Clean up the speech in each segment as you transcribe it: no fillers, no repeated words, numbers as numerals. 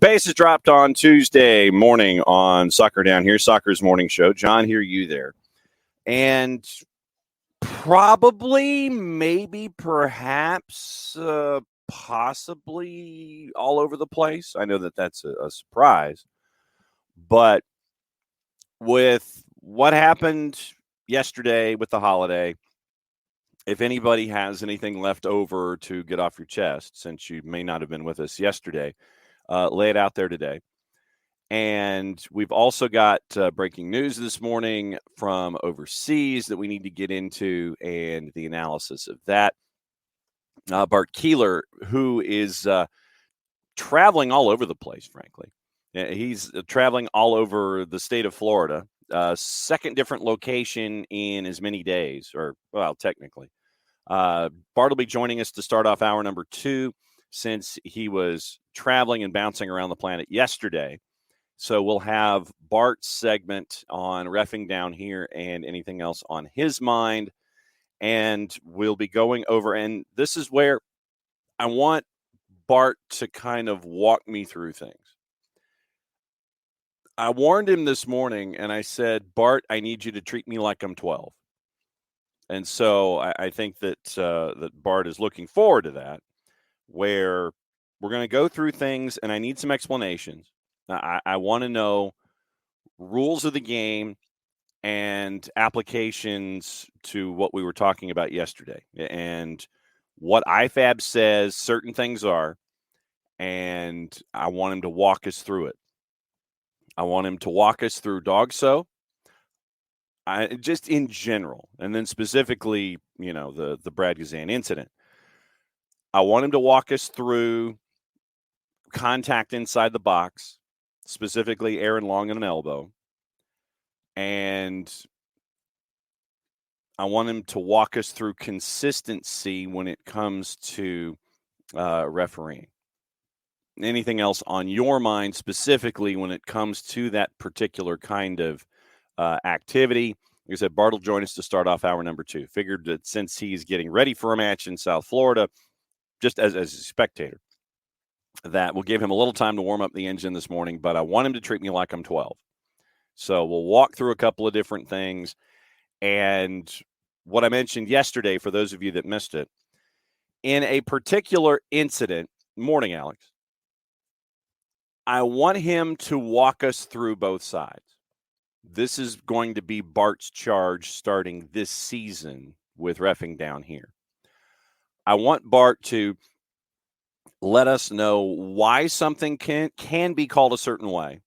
Pace is dropped on Tuesday morning on Soccer Down Here, Soccer's morning show. John here, you there. And probably, maybe, perhaps, possibly all over the place. I know that that's a surprise. But with what happened yesterday with the holiday, if anybody has anything left over to get off your chest, since you may not have been with us yesterday, lay it out there today. And we've also got breaking news this morning from overseas that we need to get into and the analysis of that. Bart Keeler, who is traveling all over the place, frankly. He's traveling all over the state of Florida. Second different location in as many days, or, well, technically. Bart will be joining us to start off hour number 2 since he was traveling and bouncing around the planet yesterday. So we'll have Bart's segment on reffing down here and anything else on his mind. And we'll be going over, and this is where I want Bart to kind of walk me through things. I warned him this morning, and I said, Bart, I need you to treat me like I'm 12. And so I think that that Bart is looking forward to that, where we're going to go through things, and I need some explanations. I want to know rules of the game and applications to what we were talking about yesterday, and what IFAB says certain things are, and I want him to walk us through it. I want him to walk us through DOGSO, just in general, and then specifically, the Brad Guzan incident. I want him to walk us through contact inside the box, specifically Aaron Long and an elbow. And I want him to walk us through consistency when it comes to refereeing. Anything else on your mind specifically when it comes to that particular kind of activity? Like I said, Bart will join us to start off hour number 2. Figured that since he's getting ready for a match in South Florida, just as a spectator, that will give him a little time to warm up the engine this morning, but I want him to treat me like I'm 12. So we'll walk through a couple of different things. And what I mentioned yesterday, for those of you that missed it, in a particular incident, morning, Alex, I want him to walk us through both sides. This is going to be Bart's charge starting this season with reffing down here. I want Bart to let us know why something can be called a certain way.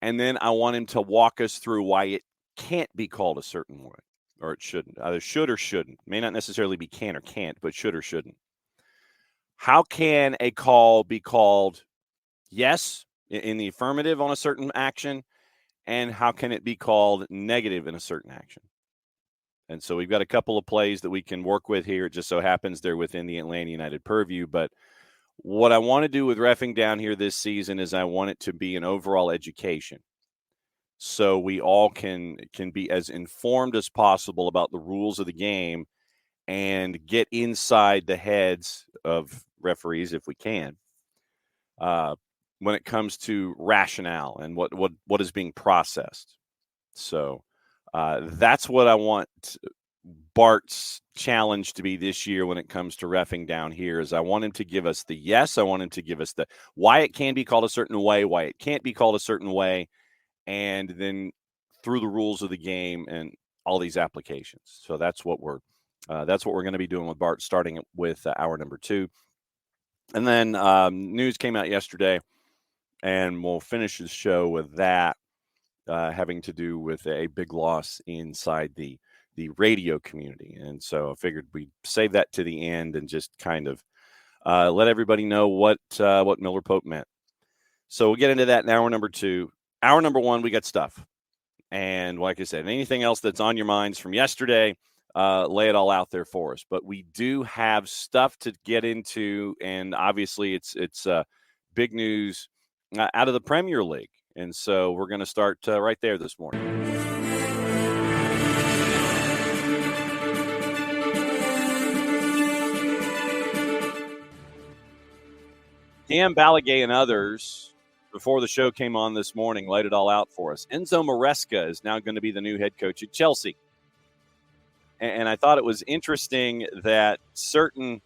And then I want him to walk us through why it can't be called a certain way, or it shouldn't. Either should or shouldn't. May not necessarily be can or can't, but should or shouldn't. How can a call be called yes in the affirmative on a certain action, and how can it be called negative in a certain action? And so we've got a couple of plays that we can work with here. It just so happens they're within the Atlanta United purview. But what I want to do with reffing down here this season is I want it to be an overall education, so we all can be as informed as possible about the rules of the game and get inside the heads of referees, if we can, when it comes to rationale and what is being processed. So that's what I want Bart's challenge to be this year when it comes to reffing down here. Is I want him to give us the yes. I want him to give us the why it can be called a certain way, why it can't be called a certain way, and then through the rules of the game and all these applications. So that's what we're going to be doing with Bart, starting with hour number 2. And then news came out yesterday, and we'll finish the show with that, having to do with a big loss inside the radio community. And so I figured we'd save that to the end and just kind of let everybody know what Miller Pope meant. So we'll get into that in hour number 2. Hour number 1, we got stuff. And like I said, anything else that's on your minds from yesterday, lay it all out there for us. But we do have stuff to get into, and obviously it's big news out of the Premier League. And so we're going to start right there this morning. Cam Ballagay and others, before the show came on this morning, laid it all out for us. Enzo Maresca is now going to be the new head coach at Chelsea. And I thought it was interesting that certain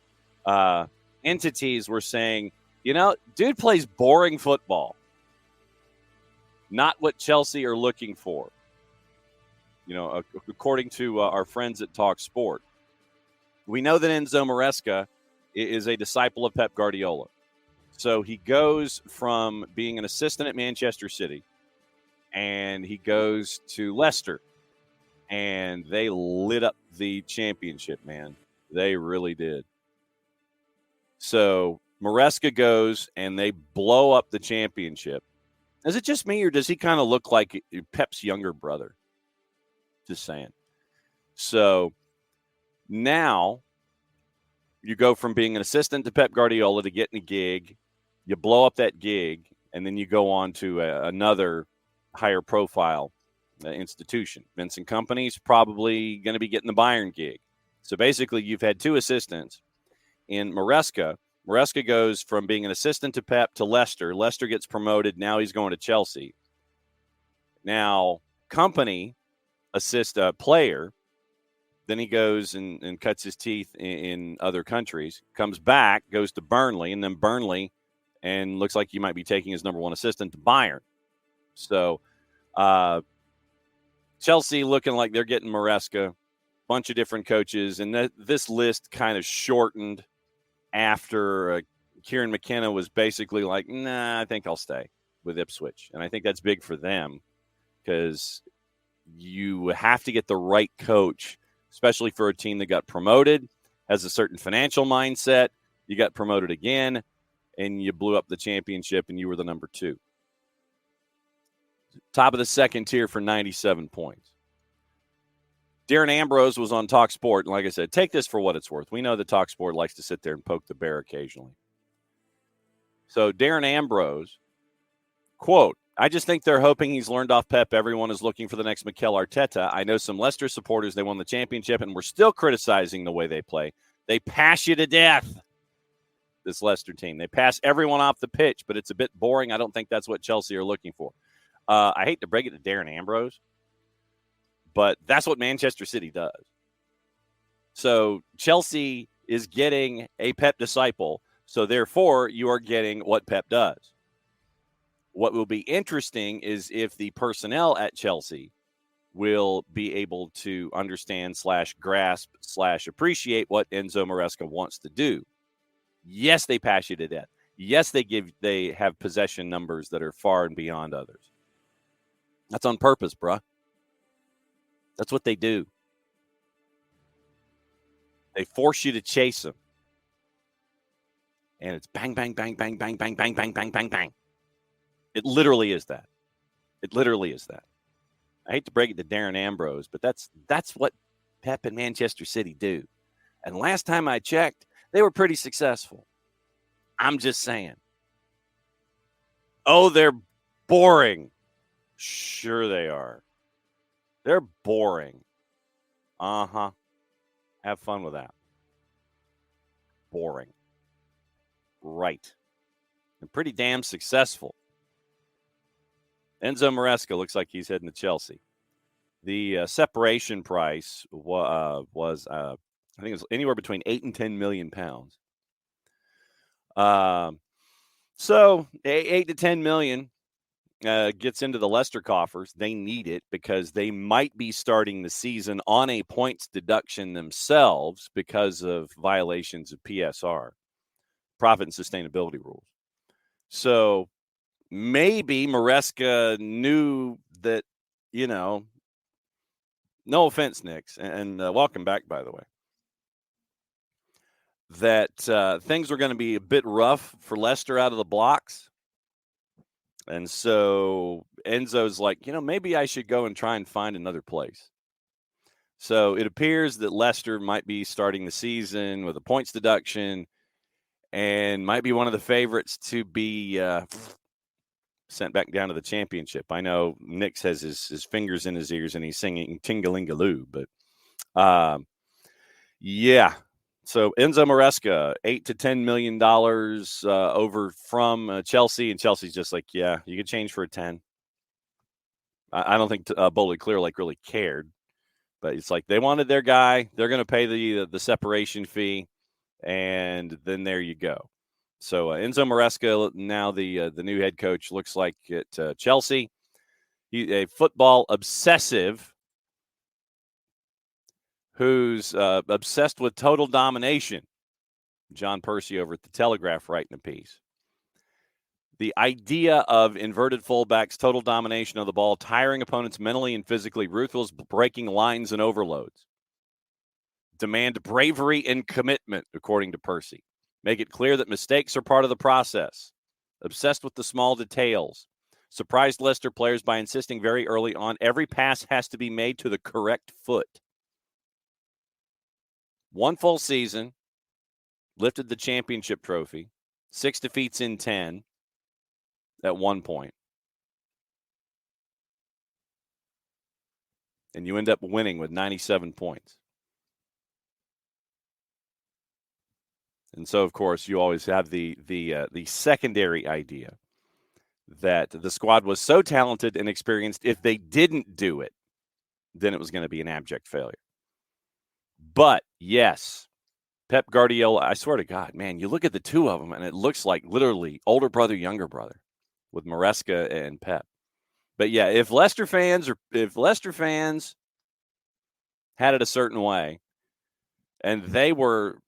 entities were saying, dude plays boring football. Not what Chelsea are looking for. According to our friends at Talk Sport. We know that Enzo Maresca is a disciple of Pep Guardiola. So he goes from being an assistant at Manchester City, and he goes to Leicester, and they lit up the championship, man. They really did. So Maresca goes, and they blow up the championship. Is it just me, or does he kind of look like Pep's younger brother? Just saying. So now you go from being an assistant to Pep Guardiola to getting a gig. You blow up that gig, and then you go on to another higher profile institution. Vincent Kompany's probably going to be getting the Bayern gig. So basically, you've had two assistants. In Maresca goes from being an assistant to Pep to Leicester. Leicester gets promoted. Now he's going to Chelsea. Now, Kompany assists a player. Then he goes and cuts his teeth in other countries, comes back, goes to Burnley, and then Burnley, and looks like you might be taking his number one assistant to Bayern. So Chelsea looking like they're getting Maresca, bunch of different coaches, and this list kind of shortened after Kieran McKenna was basically like, nah, I think I'll stay with Ipswich. And I think that's big for them because you have to get the right coach, especially for a team that got promoted, has a certain financial mindset. You got promoted again, and you blew up the championship, and you were the number 2. Top of the second tier for 97 points. Darren Ambrose was on Talk Sport, and like I said, take this for what it's worth. We know that Talk Sport likes to sit there and poke the bear occasionally. So Darren Ambrose, quote, I just think they're hoping he's learned off Pep. Everyone is looking for the next Mikel Arteta. I know some Leicester supporters, they won the championship, and we're still criticizing the way they play. They pass you to death, this Leicester team. They pass everyone off the pitch, but it's a bit boring. I don't think that's what Chelsea are looking for. I hate to break it to Darren Ambrose, but that's what Manchester City does. So Chelsea is getting a Pep disciple, so therefore you are getting what Pep does. What will be interesting is if the personnel at Chelsea will be able to understand / grasp / appreciate what Enzo Maresca wants to do. Yes, they pass you to death. Yes, they have possession numbers that are far and beyond others. That's on purpose, bruh. That's what they do. They force you to chase them. And it's bang, bang, bang, bang, bang, bang, bang, bang, bang, bang, bang. It literally is that. It literally is that. I hate to break it to Darren Ambrose, but that's what Pep and Manchester City do. And last time I checked, they were pretty successful. I'm just saying. Oh, they're boring. Sure they are. They're boring. Uh-huh. Have fun with that. Boring. Right. And pretty damn successful. Enzo Maresca looks like he's heading to Chelsea. The separation price was I think it was anywhere between 8 and 10 million pounds. So 8 to 10 million gets into the Leicester coffers. They need it because they might be starting the season on a points deduction themselves because of violations of PSR, profit and sustainability rules. So maybe Maresca knew that, no offense, Nix, and welcome back, by the way, that things were going to be a bit rough for Leicester out of the blocks. And so Enzo's like, maybe I should go and try and find another place. So it appears that Leicester might be starting the season with a points deduction and might be one of the favorites to be sent back down to the championship. I know Nix has his fingers in his ears and he's singing Tingalingaloo, but yeah. So Enzo Maresca, $8 to $10 million over from Chelsea, and Chelsea's just like, yeah, you could change for a 10. I don't think Bowley Clear really cared, but it's like they wanted their guy. They're going to pay the separation fee, and then there you go. So Enzo Maresca, now the new head coach, looks like at Chelsea. He's a football obsessive who's obsessed with total domination. John Percy over at the Telegraph writing a piece. The idea of inverted fullbacks, total domination of the ball, tiring opponents mentally and physically, ruthless breaking lines and overloads. Demand bravery and commitment, according to Percy. Make it clear that mistakes are part of the process. Obsessed with the small details. Surprised Leicester players by insisting very early on every pass has to be made to the correct foot. One full season, lifted the championship trophy, 6 defeats in 10 at one point. And you end up winning with 97 points. And so, of course, you always have the secondary idea that the squad was so talented and experienced, if they didn't do it, then it was going to be an abject failure. But, yes, Pep Guardiola, I swear to God, man, you look at the two of them, and it looks like literally older brother, younger brother with Maresca and Pep. But, yeah, if Leicester fans had it a certain way, and they were,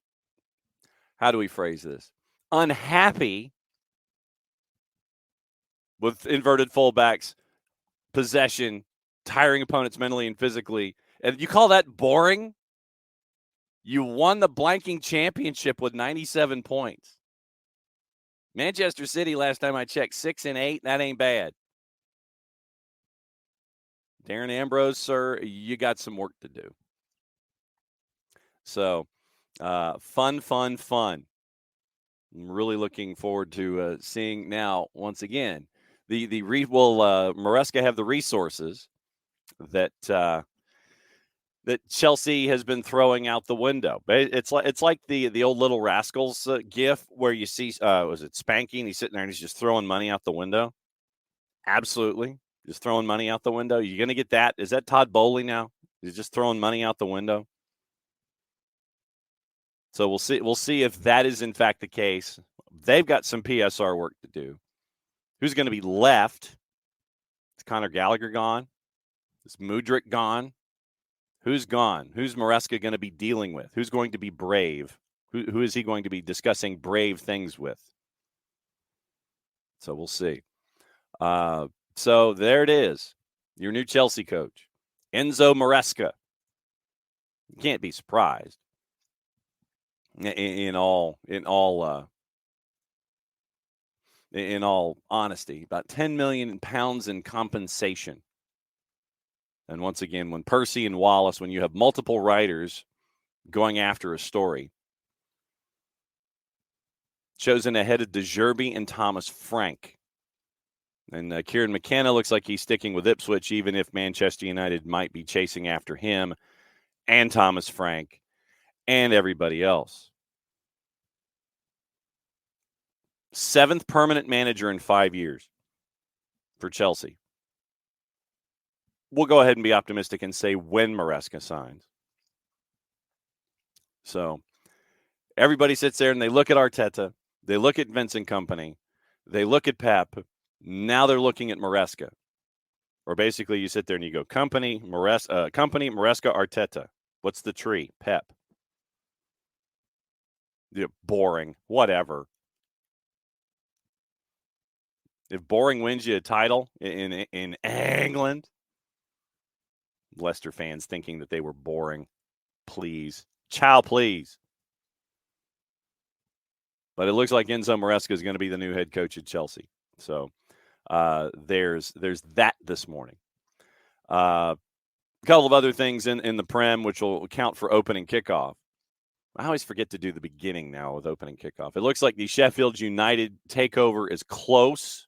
how do we phrase this, unhappy with inverted fullbacks, possession, tiring opponents mentally and physically, and you call that boring? You won the blanking championship with 97 points. Manchester City, last time I checked, 6-8. That ain't bad. Darren Ambrose, sir, you got some work to do. So, fun. I'm really looking forward to seeing now, once again, will Maresca have the resources that Chelsea has been throwing out the window. It's like the old Little Rascals gif where you see was it Spanky, and he's sitting there and he's just throwing money out the window. Absolutely, just throwing money out the window. You're gonna get that? Is that Todd Bowley now? He's just throwing money out the window. So we'll see if that is in fact the case. They've got some PSR work to do. Who's going to be left? Is Conor Gallagher gone? Is Mudryk gone? Who's gone? Who's Maresca going to be dealing with? Who's going to be brave? Who is he going to be discussing brave things with? So we'll see. So there it is. Your new Chelsea coach, Enzo Maresca. You can't be surprised. In all honesty, about 10 million pounds in compensation. And once again, when Percy and Wallace, when you have multiple writers going after a story, chosen ahead of De Zerbi and Thomas Frank. And Kieran McKenna looks like he's sticking with Ipswich, even if Manchester United might be chasing after him and Thomas Frank and everybody else. 7th permanent manager in 5 years for Chelsea. We'll go ahead and be optimistic and say when Maresca signs. So everybody sits there and they look at Arteta, they look at Vincent Kompany, they look at Pep. Now they're looking at Maresca. Or basically you sit there and you go, Kompany, Maresca, Arteta. What's the tree? Pep. Yeah, boring. Whatever. If boring wins you a title in England, Leicester fans thinking that they were boring. Please. Chow, please. But it looks like Enzo Maresca is going to be the new head coach at Chelsea. So there's that this morning. A couple of other things in the Prem, which will count for opening kickoff. I always forget to do the beginning now with opening kickoff. It looks like the Sheffield United takeover is close,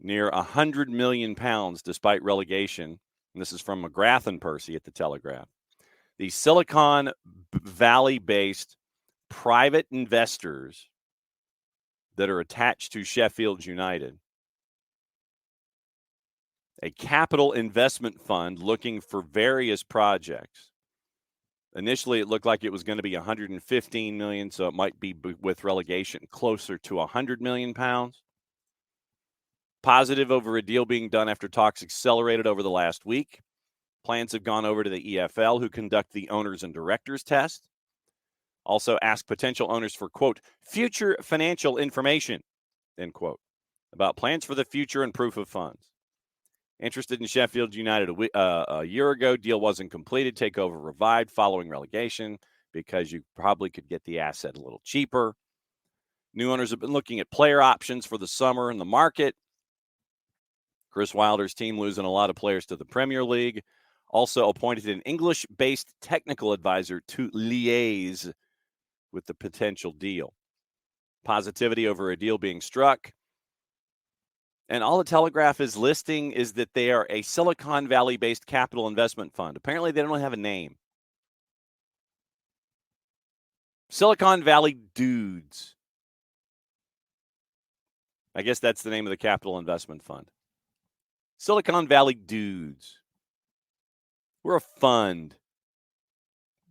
near £100 million despite relegation. And this is from McGrath and Percy at the Telegraph. the Silicon Valley-based private investors that are attached to Sheffield United, a capital investment fund looking for various projects. Initially, it looked like it was going to be $115 million, so it might be with relegation closer to £100 million. Positive over a deal being done after talks accelerated over the last week. Plans have gone over to the EFL, who conduct the owners and directors test. Also ask potential owners for, quote, future financial information, end quote, about plans for the future and proof of funds. Interested in Sheffield United a year ago. Deal wasn't completed. Takeover revived following relegation because you probably could get the asset a little cheaper. New owners have been looking at player options for the summer in the market. Chris Wilder's team losing a lot of players to the Premier League. Also appointed an English-based technical advisor to liaise with the potential deal. Positivity over a deal being struck. And all the Telegraph is listing is that they are a Silicon Valley-based capital investment fund. Apparently, they don't have a name. Silicon Valley Dudes. I guess that's the name of the capital investment fund. Silicon Valley Dudes. We're a fund.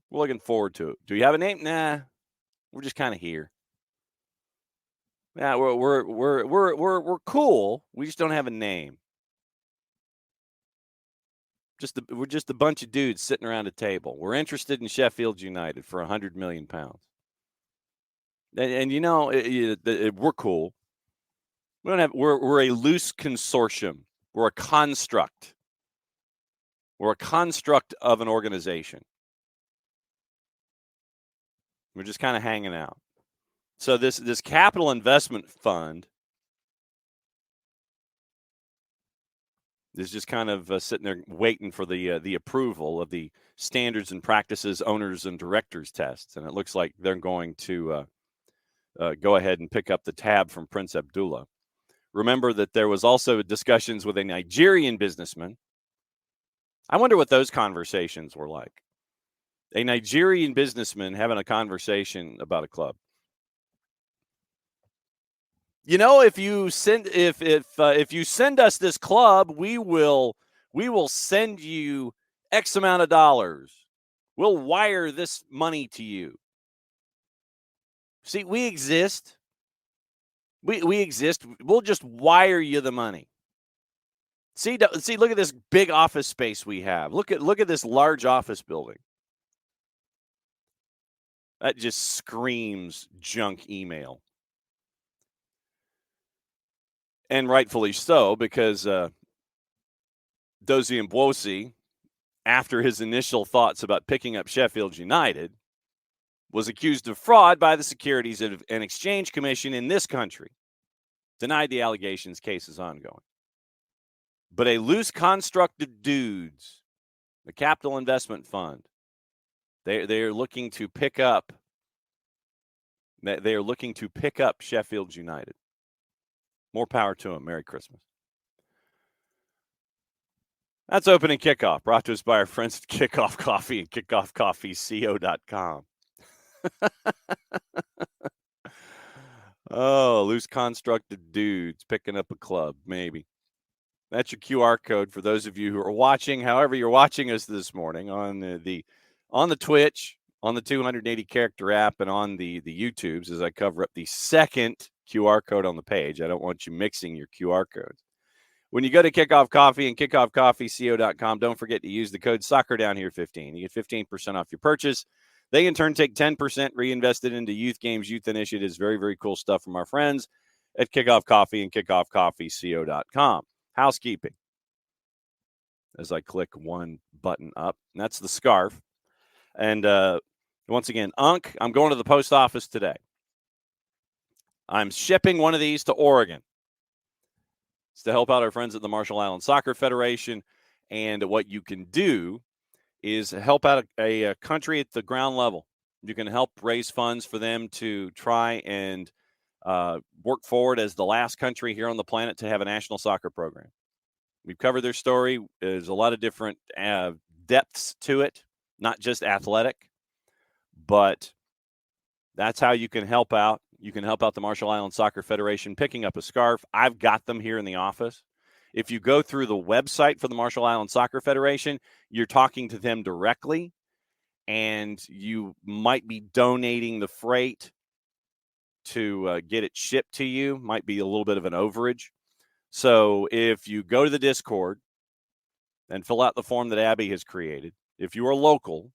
We're looking forward to it. Do you have a name? Nah. We're just kind of here. Yeah, we're cool. We just don't have a name. We're just a bunch of dudes sitting around a table. We're interested in Sheffield United for £100 million. And you know, we're cool. We're a loose consortium. We're a construct. We're a construct of an organization. We're just kind of hanging out. So this capital investment fund is just kind of sitting there waiting for the approval of the standards and practices owners and directors tests, and it looks like they're going to go ahead and pick up the tab from Prince Abdullah. Remember that there was also discussions with a Nigerian businessman. I wonder what those conversations were like. A Nigerian businessman having a conversation about a club. You know, if you send us this club, we will send you X amount of dollars. We'll wire this money to you. See, we exist. We exist. We'll just wire you the money. See, look at this big office space we have. Look at this large office building. That just screams junk email. And rightfully so, because Dozie Mbosi, after his initial thoughts about picking up Sheffield United, was accused of fraud by the Securities and Exchange Commission in this country. Denied the allegations, case is ongoing. But a loose construct of dudes, the Capital Investment Fund, they are looking to pick up. They are looking to pick up Sheffield United. More power to them. Merry Christmas. That's opening kickoff, brought to us by our friends at Kickoff Coffee and kickoffcoffeeco.com. Oh, loose constructed dudes picking up a club, maybe. That's your QR code for those of you who are watching, however you're watching us this morning on the Twitch, on the 280 character app, and on the YouTubes as I cover up the second QR code on the page. I don't want you mixing your QR codes. When you go to Kickoff Coffee and kickoffcoffeeco.com, don't forget to use the code SoccerDownHere15. You get 15% off your purchase. They, in turn, take 10% reinvested into youth games, youth initiatives. Very, very cool stuff from our friends at Kickoff Coffee and kickoffcoffeeco.com. Housekeeping. As I click one button up, and that's the scarf. And once again, Unc, I'm going to the post office today. I'm shipping one of these to Oregon. It's to help out our friends at the Marshall Islands Soccer Federation. And what you can do is help out a country at the ground level. You can help raise funds for them to try and work forward as the last country here on the planet to have a national soccer program. We've covered their story. There's a lot of different depths to it. not just athletic, but that's how you can help out. You can help out the Marshall Islands Soccer Federation picking up a scarf. I've got them here in the office. If you go through the website for the Marshall Islands Soccer Federation, you're talking to them directly, and you might be donating the freight to get it shipped to you. Might be a little bit of an overage. So if you go to the Discord and fill out the form that Abby has created, if you are local,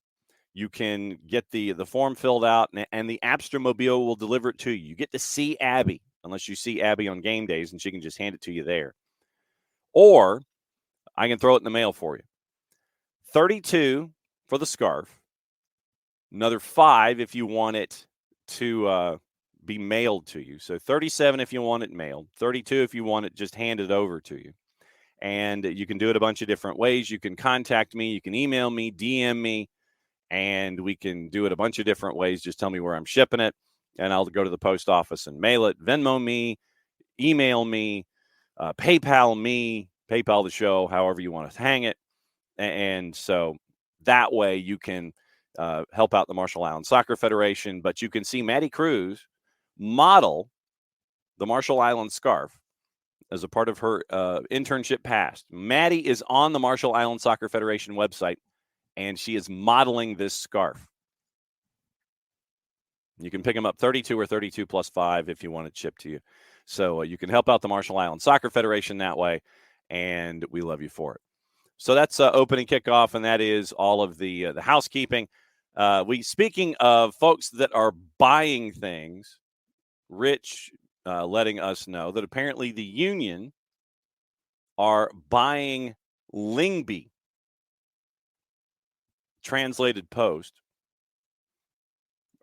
you can get the form filled out, and the Abstermobile will deliver it to you. You get to see Abby, unless you see Abby on game days, and she can just hand it to you there. Or I can throw it in the mail for you. $32 for the scarf. Another $5 if you want it to be mailed to you. So $37 if you want it mailed. $32 if you want it just handed over to you. And you can do it a bunch of different ways. You can contact me. You can email me, DM me, and we can do it a bunch of different ways. Just tell me where I'm shipping it, and I'll go to the post office and mail it. Venmo me, email me, PayPal me, PayPal the show, however you want to hang it. And so that way you can help out the Marshall Islands Soccer Federation, but you can see Maddie Cruz model the Marshall Islands scarf as a part of her internship past. Maddie is on the Marshall Islands Soccer Federation website, and she is modeling this scarf. You can pick them up $32 or $32 plus $5 if you want it shipped to you. So you can help out the Marshall Islands Soccer Federation that way, and we love you for it. So that's opening kickoff, and that is all of the housekeeping. Speaking of folks that are buying things, Rich letting us know that apparently the union are buying Lyngby. Translated post,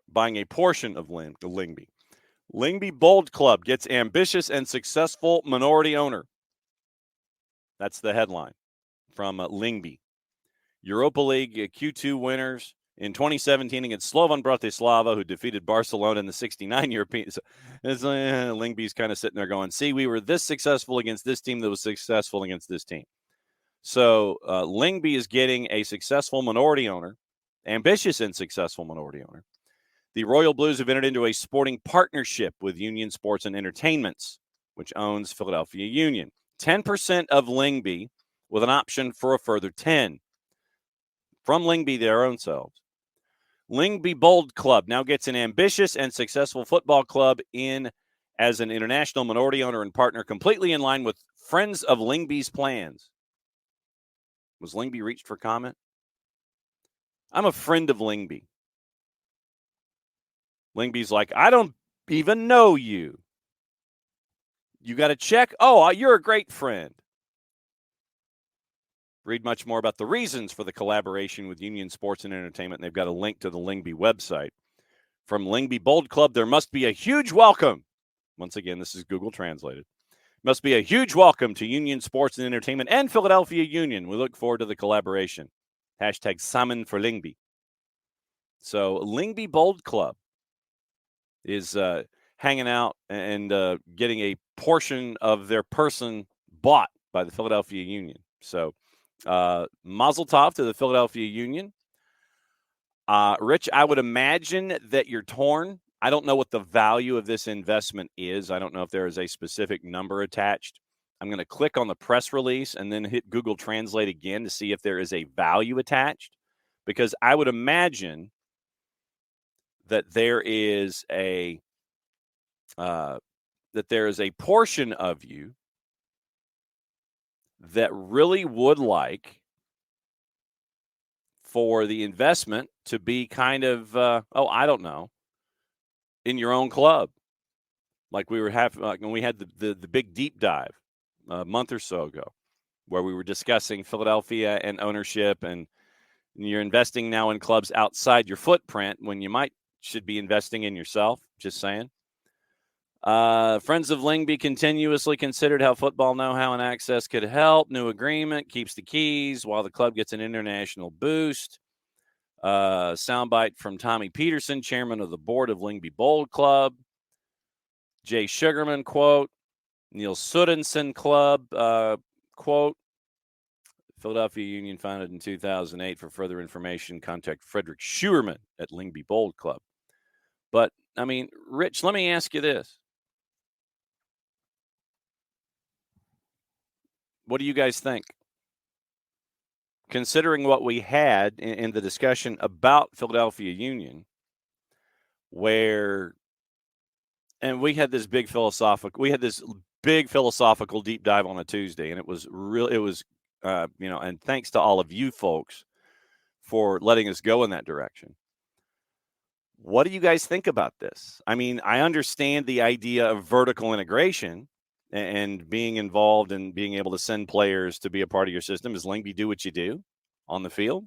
buying a portion of Lyngby. Lyngby Bold Club gets ambitious and successful minority owner. That's the headline from Lyngby. Europa League Q2 winners in 2017 against Slovan Bratislava, who defeated Barcelona in the 69 European. So, Lyngby's kind of sitting there going, see, we were this successful against this team that was successful against this team. So Lyngby is getting a successful minority owner, ambitious and successful minority owner. The Royal Blues have entered into a sporting partnership with Union Sports and Entertainments, which owns Philadelphia Union. 10% of Lyngby with an option for a further 10% from Lyngby, their own selves. Lyngby Bold Club now gets an ambitious and successful football club in as an international minority owner and partner, completely in line with Friends of Lyngby's plans. Was Lyngby reached for comment? I'm a friend of Lyngby. Lyngby's like, I don't even know you. You got to check? Oh, you're a great friend. Read much more about the reasons for the collaboration with Union Sports and Entertainment. And they've got a link to the Lyngby website. From Lyngby Bold Club, there must be a huge welcome. Once again, this is Google translated. Must be a huge welcome to Union Sports and Entertainment and Philadelphia Union. We look forward to the collaboration. Hashtag Salmon for Lyngby. So Lyngby Bold Club is hanging out and getting a portion of their person bought by the Philadelphia Union. So mazel tov to the Philadelphia Union. Rich, I would imagine that you're torn. I don't know what the value of this investment is. I don't know if there is a specific number attached. I'm going to click on the press release and then hit Google Translate again to see if there is a value attached, because I would imagine that there is a portion of you that really would like for the investment to be kind of, I don't know, in your own club. Like we were when we had the big deep dive a month or so ago, where we were discussing Philadelphia and ownership, and you're investing now in clubs outside your footprint when you should be investing in yourself. Just saying. Friends of Lyngby continuously considered how football know-how and access could help. New agreement keeps the keys while the club gets an international boost. Soundbite from Tommy Peterson, chairman of the board of Lyngby Bold Club. Jay Sugarman, quote. Neil Sudenson Club, quote. Philadelphia Union, founded in 2008. For further information, contact Frederick Schuerman at Lingby Bold Club. But, I mean, Rich, let me ask you this. What do you guys think? Considering what we had in the discussion about Philadelphia Union, where, and we had this big philosophical deep dive on a Tuesday, and it was and thanks to all of you folks for letting us go in that direction. What do you guys think about this? I mean, I understand the idea of vertical integration and being involved and being able to send players to be a part of your system. Does Lingby do what you do on the field?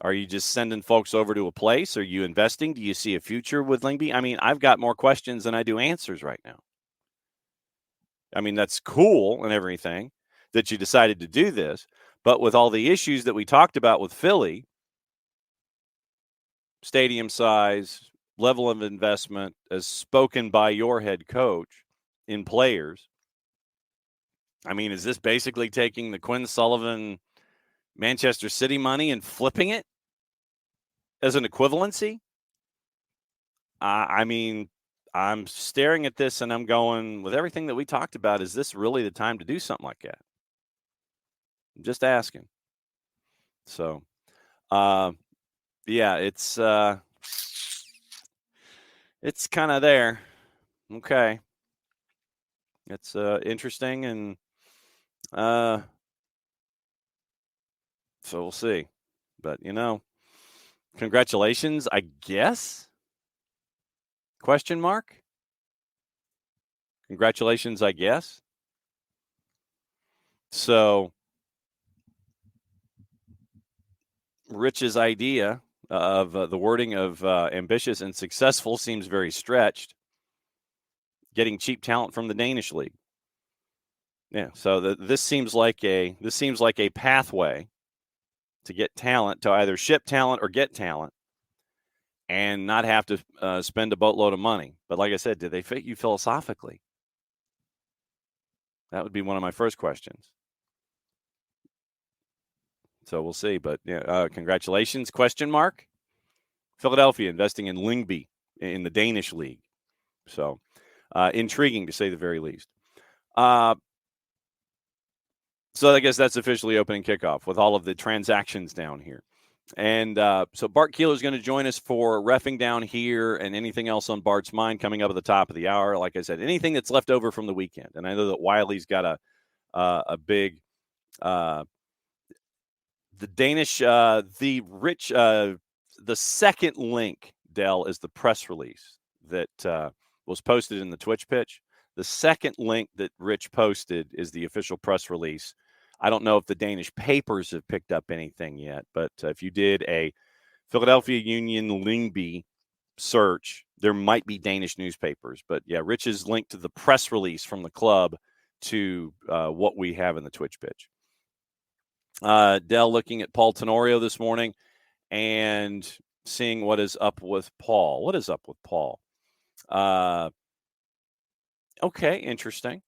Are you just sending folks over to a place? Are you investing? Do you see a future with Lingby? I mean, I've got more questions than I do answers right now. I mean, that's cool and everything that you decided to do this, but with all the issues that we talked about with Philly, stadium size, level of investment, as spoken by your head coach in players, I mean, is this basically taking the Quinn Sullivan Manchester City money and flipping it as an equivalency? I mean, I'm staring at this and I'm going, with everything that we talked about, is this really the time to do something like that? I'm just asking. So, yeah, it's kind of there. Okay. It's interesting, and so we'll see. But, congratulations, I guess? Question mark? Congratulations, I guess? So, Rich's idea of the wording of ambitious and successful seems very stretched. Getting cheap talent from the Danish league. Yeah, so this seems like a pathway to get talent, to either ship talent or get talent, and not have to spend a boatload of money. But like I said, did they fit you philosophically? That would be one of my first questions. So we'll see. But congratulations, question mark. Philadelphia investing in Lingby in the Danish league. So intriguing, to say the very least. So I guess that's officially opening kickoff with all of the transactions down here. And so Bart Keeler is going to join us for Reffing Down Here and anything else on Bart's mind coming up at the top of the hour. Like I said, anything that's left over from the weekend. And I know that Wiley's got a big the Danish, the rich, the second link, Dell, is the press release that was posted in the Twitch pitch. The second link that Rich posted is the official press release. I don't know if the Danish papers have picked up anything yet, but if you did a Philadelphia Union Lingby search, there might be Danish newspapers. But, yeah, Rich is linked to the press release from the club to what we have in the Twitch pitch. Dell looking at Paul Tenorio this morning and seeing what is up with Paul. What is up with Paul? Okay, interesting.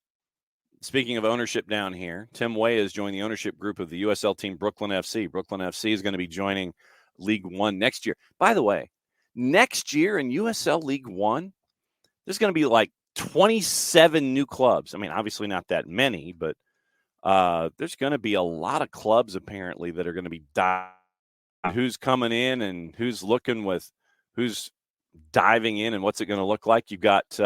Speaking of ownership down here, Tim Way has joined the ownership group of the USL team Brooklyn FC. Brooklyn FC is going to be joining League One next year. By the way, next year in USL League One, there's going to be like 27 new clubs. I mean, obviously not that many, but there's going to be a lot of clubs apparently that are going to be who's coming in and who's diving in and what's it going to look like. You've got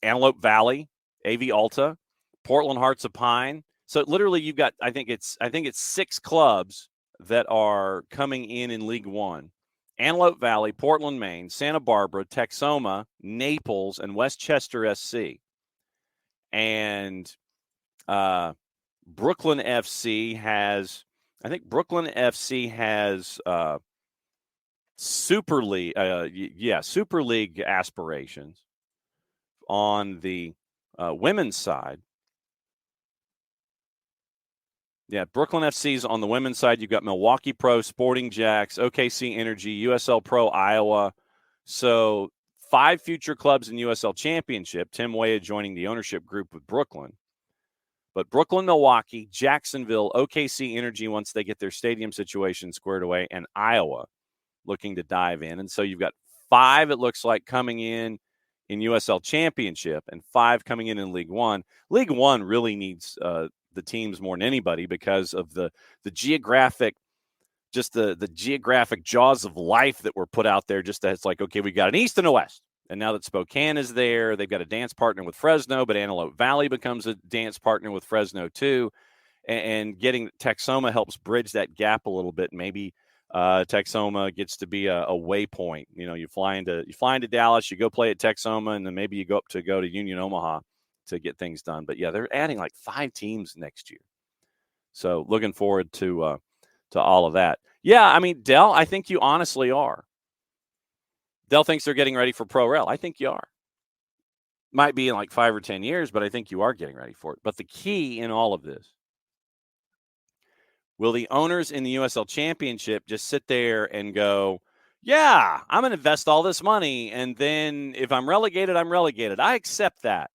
Antelope Valley, AV Alta, Portland Hearts of Pine. So literally you've got, I think it's 6 clubs that are coming in League One. Antelope Valley, Portland, Maine, Santa Barbara, Texoma, Naples, and Westchester SC. And Brooklyn FC has Super League aspirations on the women's side. Yeah, Brooklyn FC's on the women's side. You've got Milwaukee Pro, Sporting Jacks, OKC Energy, USL Pro Iowa. So 5 future clubs in USL Championship. Tim Weah joining the ownership group with Brooklyn. But Brooklyn, Milwaukee, Jacksonville, OKC Energy once they get their stadium situation squared away, and Iowa looking to dive in. And so you've got 5, it looks like, coming in USL Championship and 5 coming in League One. League One really needs the teams more than anybody because of the geographic, just the geographic jaws of life that were put out there. Just that it's like, okay, we got an East and a West. And now that Spokane is there, they've got a dance partner with Fresno, but Antelope Valley becomes a dance partner with Fresno too. And getting Texoma helps bridge that gap a little bit. Maybe Texoma gets to be a waypoint. You fly into Dallas, you go play at Texoma, and then maybe you go to Union Omaha to get things done. But yeah, they're adding like 5 teams next year. So looking forward to all of that. Yeah, I mean, Dell, I think you honestly are. Dell thinks they're getting ready for Pro Rel. I think you are. Might be in like 5 or 10 years, but I think you are getting ready for it. But the key in all of this, will the owners in the USL Championship just sit there and go, yeah, I'm going to invest all this money, and then if I'm relegated, I'm relegated. I accept that.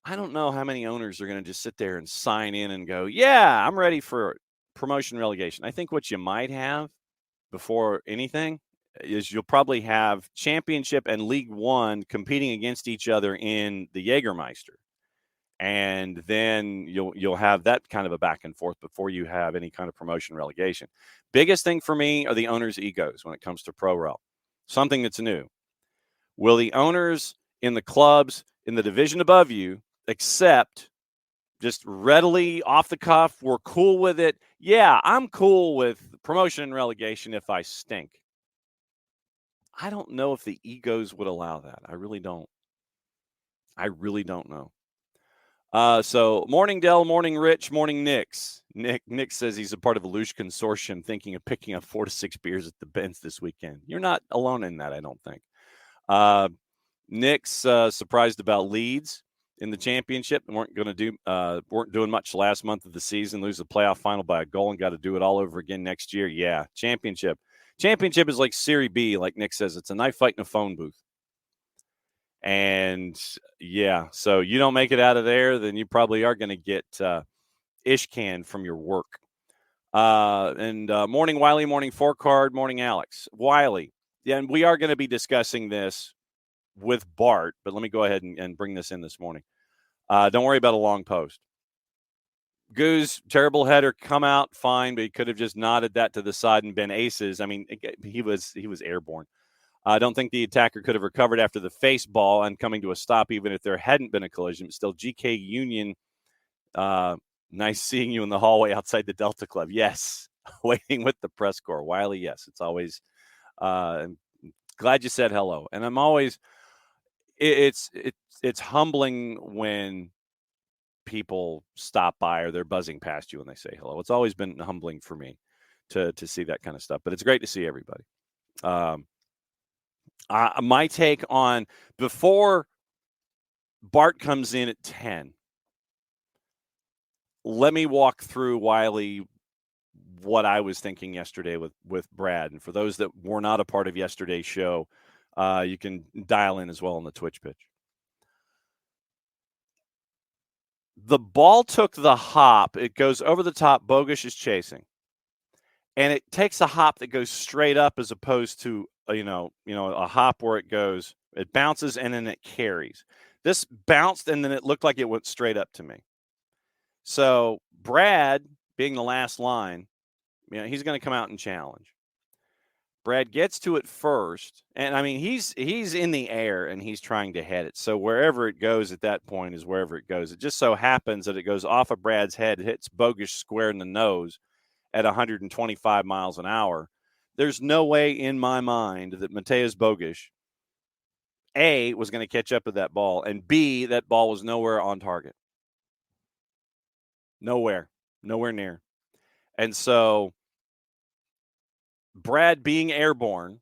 I don't know how many owners are going to just sit there and sign in and go, yeah, I'm ready for promotion relegation. I think what you might have before anything is you'll probably have Championship and League One competing against each other in the Jägermeister. And then you'll have that kind of a back and forth before you have any kind of promotion relegation. Biggest thing for me are the owners' egos when it comes to Pro Rel. Something that's new. Will the owners in the clubs in the division above you accept just readily off the cuff, we're cool with it? Yeah, I'm cool with promotion and relegation if I stink. I don't know if the egos would allow that. I really don't. I really don't know. So morning, Dell, morning, Rich, morning, Nix. Nick says he's a part of a Luge consortium thinking of picking up 4 to 6 beers at the Benz this weekend. You're not alone in that, I don't think. Nick's surprised about Leeds in the championship and weren't doing much last month of the season, lose the playoff final by a goal and got to do it all over again next year. Yeah, championship is like Serie B, like Nick says. It's a knife fight in a phone booth. And yeah, so you don't make it out of there, then you probably are going to get Ishcan from your work. Morning, Wiley, morning, Four Card, morning, Alex. Wiley, yeah, and we are going to be discussing this with Bart, but let me go ahead and bring this in this morning. Don't worry about a long post. Goose, terrible header, come out fine, but he could have just nodded that to the side and been aces. I mean, he was airborne. I don't think the attacker could have recovered after the face ball and coming to a stop, even if there hadn't been a collision. But still, GK Union, nice seeing you in the hallway outside the Delta Club. Yes, waiting with the press corps. Wiley, yes, it's always glad you said hello. And I'm always it's humbling when people stop by or they're buzzing past you and they say hello. It's always been humbling for me to see that kind of stuff. But it's great to see everybody. My take on before Bart comes in at 10, let me walk through, Wiley, what I was thinking yesterday with Brad. And for those that were not a part of yesterday's show, you can dial in as well on the Twitch pitch. The ball took the hop. It goes over the top. Bogusz is chasing. And it takes a hop that goes straight up as opposed to, a hop where it bounces and then it carries. This bounced and then it looked like it went straight up to me. So Brad, being the last line, he's going to come out and challenge. Brad gets to it first, and I mean he's in the air and he's trying to head it. So wherever it goes at that point is wherever it goes. It just so happens that it goes off of Brad's head, hits Bogusz square in the nose at 125 miles an hour. There's no way in my mind that Mateusz Bogusz, A, was going to catch up to that ball, and B, that ball was nowhere on target. Nowhere near. And so Brad, being airborne,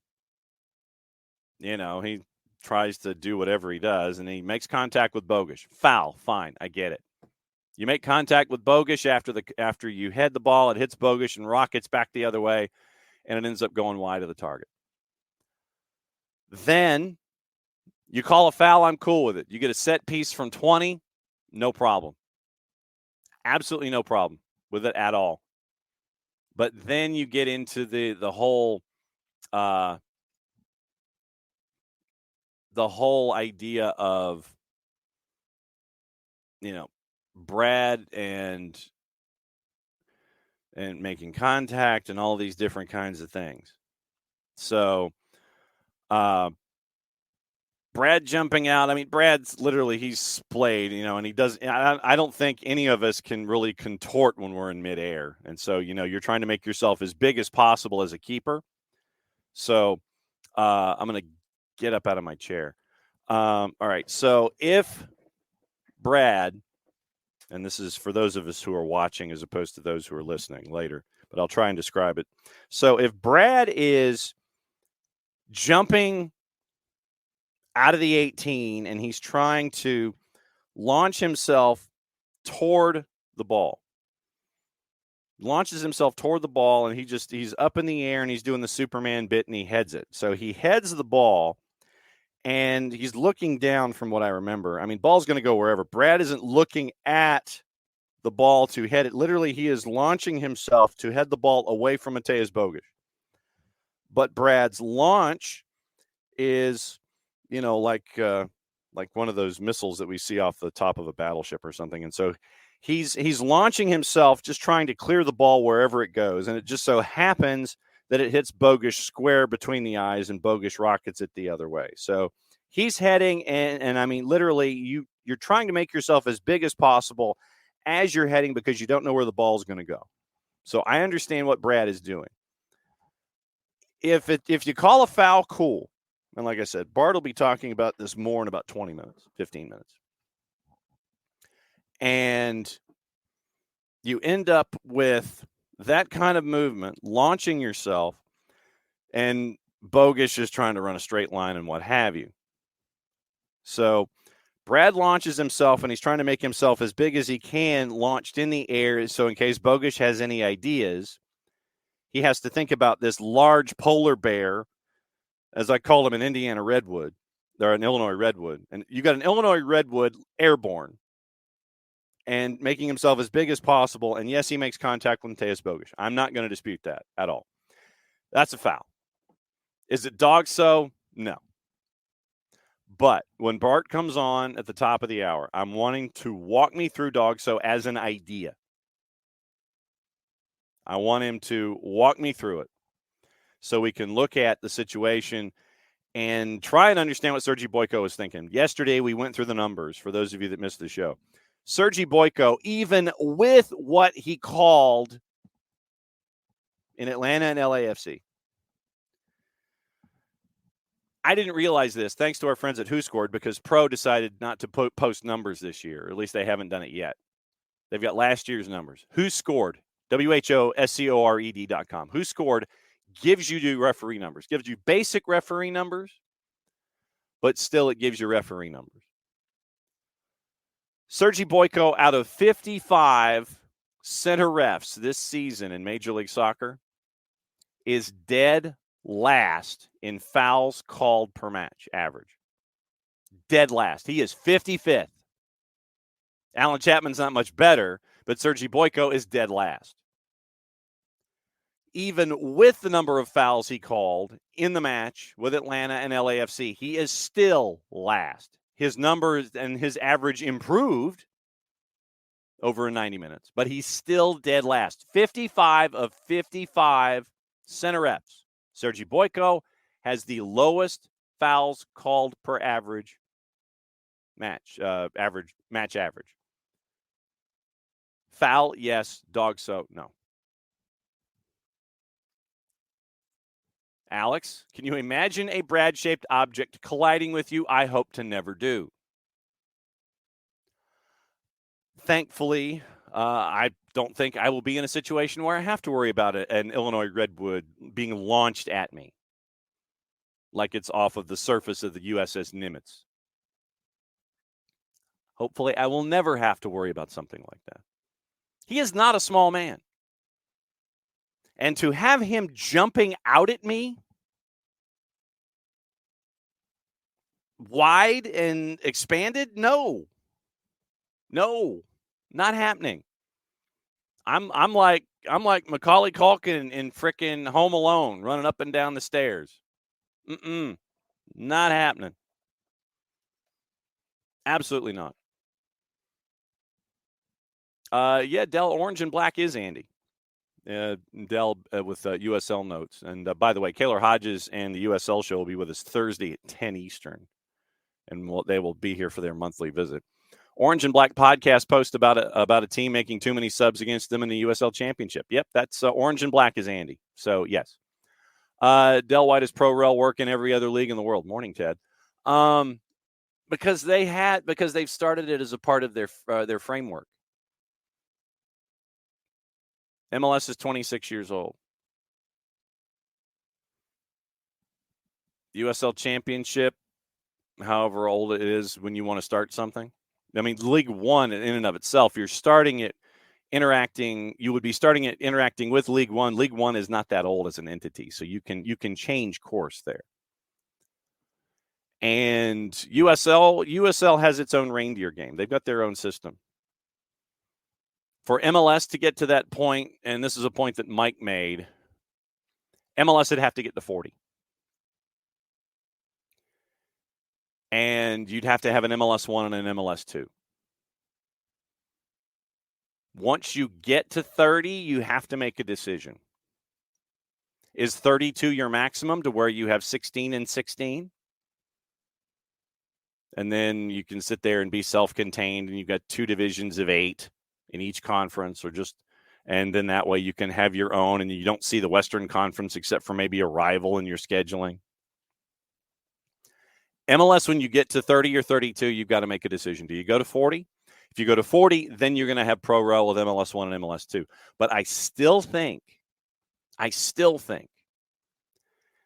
he tries to do whatever he does, and he makes contact with Bogusz. Foul, fine, I get it. You make contact with Bogusz after you head the ball, it hits Bogusz and rockets back the other way, and it ends up going wide of the target. Then you call a foul, I'm cool with it. You get a set piece from 20, no problem. Absolutely no problem with it at all. But then you get into the whole idea of, Brad and making contact and all these different kinds of things. So, Brad jumping out. I mean, Brad's literally, he's splayed, and he does. I don't think any of us can really contort when we're in midair. And so, you're trying to make yourself as big as possible as a keeper. So, I'm going to get up out of my chair. All right. So, if Brad, and this is for those of us who are watching as opposed to those who are listening later, but I'll try and describe it. So, if Brad is jumping out of the 18 and he's trying to launch himself toward the ball, launches himself toward the ball, and he's up in the air and he's doing the Superman bit and he heads it. So he heads the ball and he's looking down from what I remember. I mean, ball's going to go wherever. Brad isn't looking at the ball to head it. Literally, he is launching himself to head the ball away from Mateusz Bogusz. But Brad's launch is, like one of those missiles that we see off the top of a battleship or something. And so he's launching himself, just trying to clear the ball wherever it goes. And it just so happens that it hits Bogusz square between the eyes, and Bogusz rockets it the other way. So he's heading, and I mean, literally, you're trying to make yourself as big as possible as you're heading because you don't know where the ball is going to go. So I understand what Brad is doing. If you call a foul, cool. And like I said, Bart will be talking about this more in about 20 minutes, 15 minutes. And you end up with that kind of movement, launching yourself, and Bogusz is trying to run a straight line and what have you. So Brad launches himself, and he's trying to make himself as big as he can, launched in the air. So in case Bogusz has any ideas, he has to think about this large polar bear, as I call him, an Indiana redwood. They're an Illinois redwood. And you got an Illinois redwood airborne and making himself as big as possible. And yes, he makes contact with Mateusz Bogusz. I'm not going to dispute that at all. That's a foul. Is it DOGSO? No. But when Bart comes on at the top of the hour, I'm wanting to walk me through DOGSO as an idea. I want him to walk me through it so we can look at the situation and try and understand what Sergei Boyko is thinking. Yesterday, we went through the numbers for those of you that missed the show. Sergei Boyko, even with what he called in Atlanta and LAFC, I didn't realize this, thanks to our friends at Who Scored, because Pro decided not to post numbers this year, or at least they haven't done it yet. They've got last year's numbers. Who Scored? WHOSCORED.com. Who Scored gives you the referee numbers, gives you basic referee numbers, but still it gives you referee numbers. Sergei Boyko, out of 55 center refs this season in Major League Soccer, is dead last in fouls called per match average. Dead last. He is 55th. Alan Chapman's not much better, but Sergei Boyko is dead last. Even with the number of fouls he called in the match with Atlanta and LAFC, he is still last. His numbers and his average improved over 90 minutes, but he's still dead last. 55 of 55 center refs. Sergei Boyko has the lowest fouls called per average match average. Foul, yes. DOGSO, no. Alex, can you imagine a Brad-shaped object colliding with you? I hope to never do. Thankfully, I don't think I will be in a situation where I have to worry about an Illinois redwood being launched at me like it's off of the surface of the USS Nimitz. Hopefully, I will never have to worry about something like that. He is not a small man. And to have him jumping out at me wide and expanded, no, not happening. I'm like Macaulay Culkin in frickin' Home Alone, running up and down the stairs. Not happening. Absolutely not. Yeah, Dell Orange and Black is Andy. Dell with USL notes. And by the way, Kaylor Hodges and the USL show will be with us Thursday at 10 Eastern. And they will be here for their monthly visit. Orange and Black podcast post about a team making too many subs against them in the USL Championship. Yep, that's Orange and Black is Andy. So, yes. Del White is pro rel work in every other league in the world. Morning, Ted. Because they've started it as a part of their framework. MLS is 26 years old. USL Championship, however old it is when you want to start something. I mean, League One in and of itself, you're starting it interacting. You would be starting it interacting with League One. League One is not that old as an entity, so you can change course there. And USL has its own reindeer game. They've got their own system. For MLS to get to that point, and this is a point that Mike made, MLS would have to get to 40. And you'd have to have an MLS 1 and an MLS 2. Once you get to 30, you have to make a decision. Is 32 your maximum to where you have 16 and 16? And then you can sit there and be self-contained, and you've got 2 divisions of 8 in each conference, and then that way you can have your own, and you don't see the Western Conference except for maybe a rival in your scheduling. MLS, when you get to 30 or 32, you've got to make a decision. Do you go to 40? If you go to 40, then you're going to have pro rel with MLS 1 and MLS 2. But I still think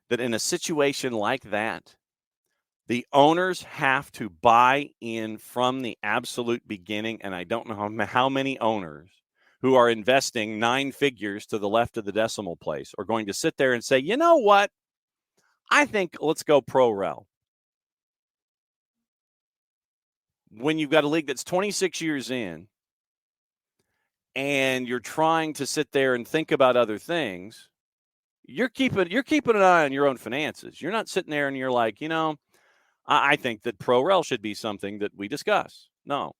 that in a situation like that, the owners have to buy in from the absolute beginning, and I don't know how many owners who are investing 9 figures to the left of the decimal place are going to sit there and say, you know what? I think let's go pro rel. When you've got a league that's 26 years in and you're trying to sit there and think about other things, you're keeping an eye on your own finances. You're not sitting there and you're like, I think that pro rel should be something that we discuss. No.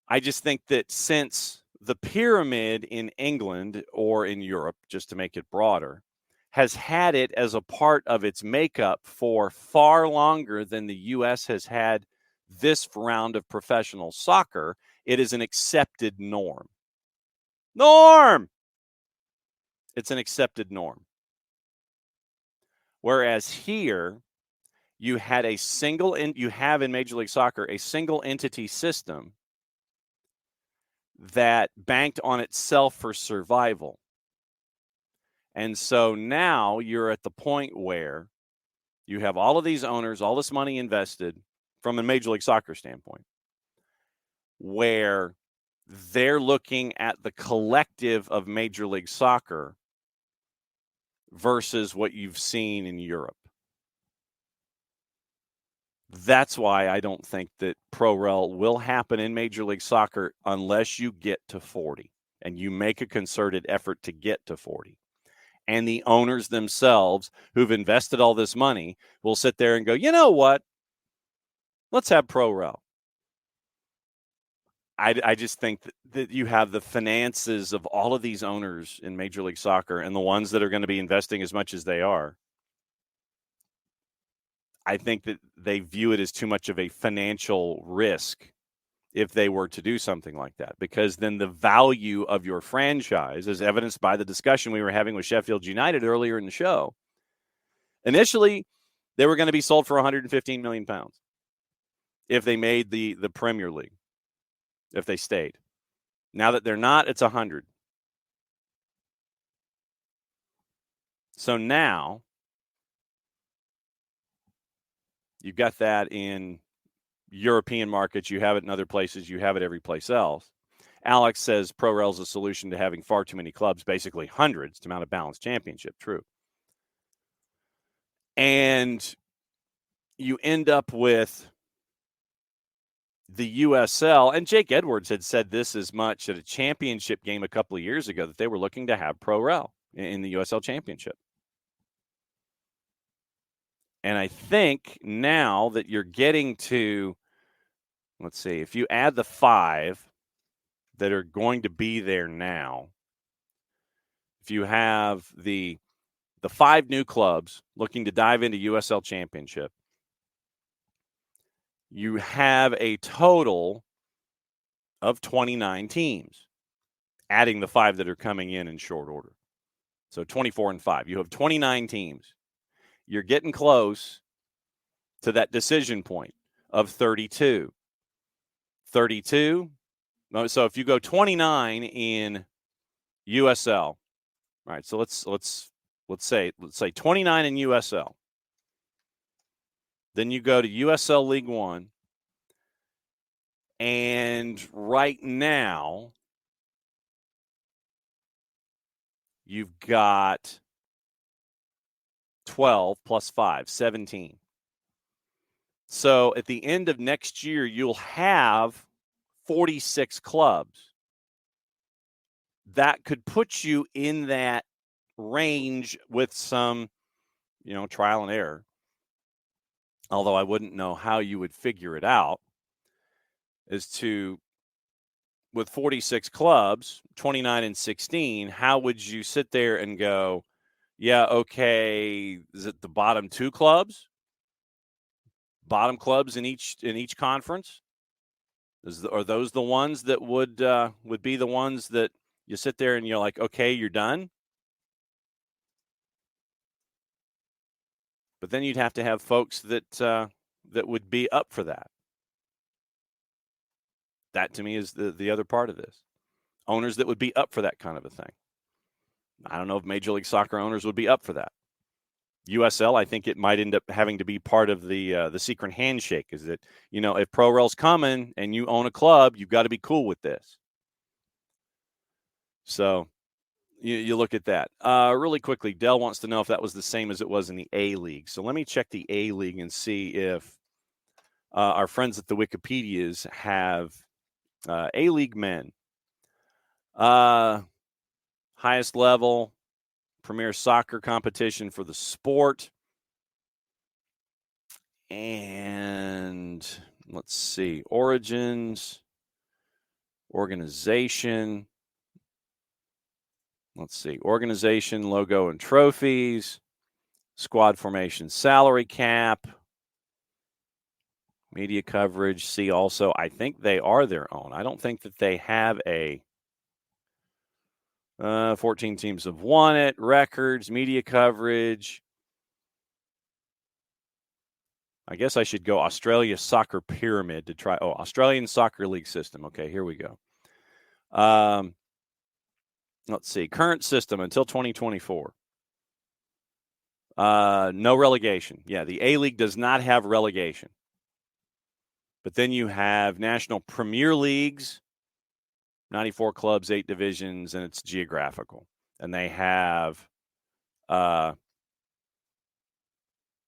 I just think that since the pyramid in England or in Europe, just to make it broader, has had it as a part of its makeup for far longer than the U.S. has had this round of professional soccer, it is an accepted norm. It's an accepted norm. Whereas here, you have in Major League Soccer a single entity system that banked on itself for survival. And so now you're at the point where you have all of these owners, all this money invested from a Major League Soccer standpoint, where they're looking at the collective of Major League Soccer versus what you've seen in Europe. That's why I don't think that pro rel will happen in Major League Soccer unless you get to 40 and you make a concerted effort to get to 40. And the owners themselves who've invested all this money will sit there and go, you know what? Let's have pro rel. I just think that you have the finances of all of these owners in Major League Soccer and the ones that are going to be investing as much as they are. I think that they view it as too much of a financial risk if they were to do something like that, because then the value of your franchise, as evidenced by the discussion we were having with Sheffield United earlier in the show, initially they were going to be sold for 115 million pounds if they made the Premier League, if they stayed. Now that they're not, it's 100. So now you've got that in European markets, you have it in other places, you have it every place else. Alex says pro rel is a solution to having far too many clubs, basically hundreds, to mount a balanced championship. True. And you end up with the USL, and Jake Edwards had said this as much at a championship game a couple of years ago, that they were looking to have pro-rel in the USL championship. And I think now that you're getting to, let's see, if you add the 5 that are going to be there now, if you have the 5 new clubs looking to dive into USL championship, you have a total of 29 teams, adding the 5 that are coming in short order. So 24 and 5. You have 29 teams. You're getting close to that decision point of 32. 32. So if you go 29 in USL, all right. So let's say 29 in USL. Then you go to USL League One, and right now you've got 12 plus 5, 17. So at the end of next year, you'll have 46 clubs. That could put you in that range with some, trial and error. Although I wouldn't know how you would figure it out, as to, with 46 clubs, 29 and 16, how would you sit there and go, yeah, okay, is it the bottom 2 clubs? Bottom clubs in each conference? Are those the ones that would be the ones that you sit there and you're like, okay, you're done? But then you'd have to have folks that would be up for that. That, to me, is the other part of this. Owners that would be up for that kind of a thing. I don't know if Major League Soccer owners would be up for that. USL, I think it might end up having to be part of the secret handshake, is that, if pro-rel's coming and you own a club, you've got to be cool with this. So you look at that. Really quickly, Dell wants to know if that was the same as it was in the A-League. So let me check the A-League and see if our friends at the Wikipedias have A-League men. Highest level, premier soccer competition for the sport. And let's see, origins, organization. Let's see, organization, logo, and trophies, squad formation, salary cap, media coverage. See also, I think they are their own. I don't think that they have a 14 teams have won it, records, media coverage. I guess I should go Australia Soccer Pyramid to try. Oh, Australian Soccer League system. Okay, here we go. Let's see. Current system until 2024. No relegation. Yeah, the A-League does not have relegation. But then you have National Premier Leagues, 94 clubs, 8 divisions, and it's geographical. And they have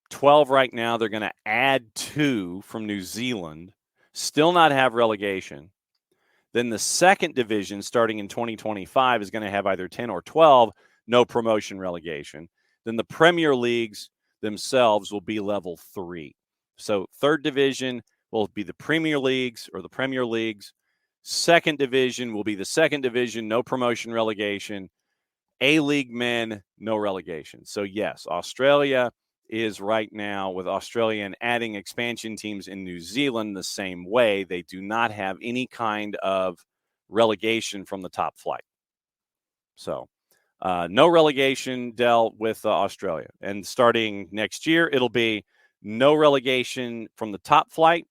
12 right now. They're going to add 2 from New Zealand, still not have relegation. Then the second division, starting in 2025, is going to have either 10 or 12, no promotion relegation. Then the Premier Leagues themselves will be level 3. So third division will be the Premier Leagues or the Premier Leagues. Second division will be the second division, no promotion relegation. A-League men, no relegation. So yes, Australia is right now, with Australia and adding expansion teams in New Zealand the same way. They do not have any kind of relegation from the top flight. So no relegation, Dell, with Australia. And starting next year, it'll be no relegation from the top flight,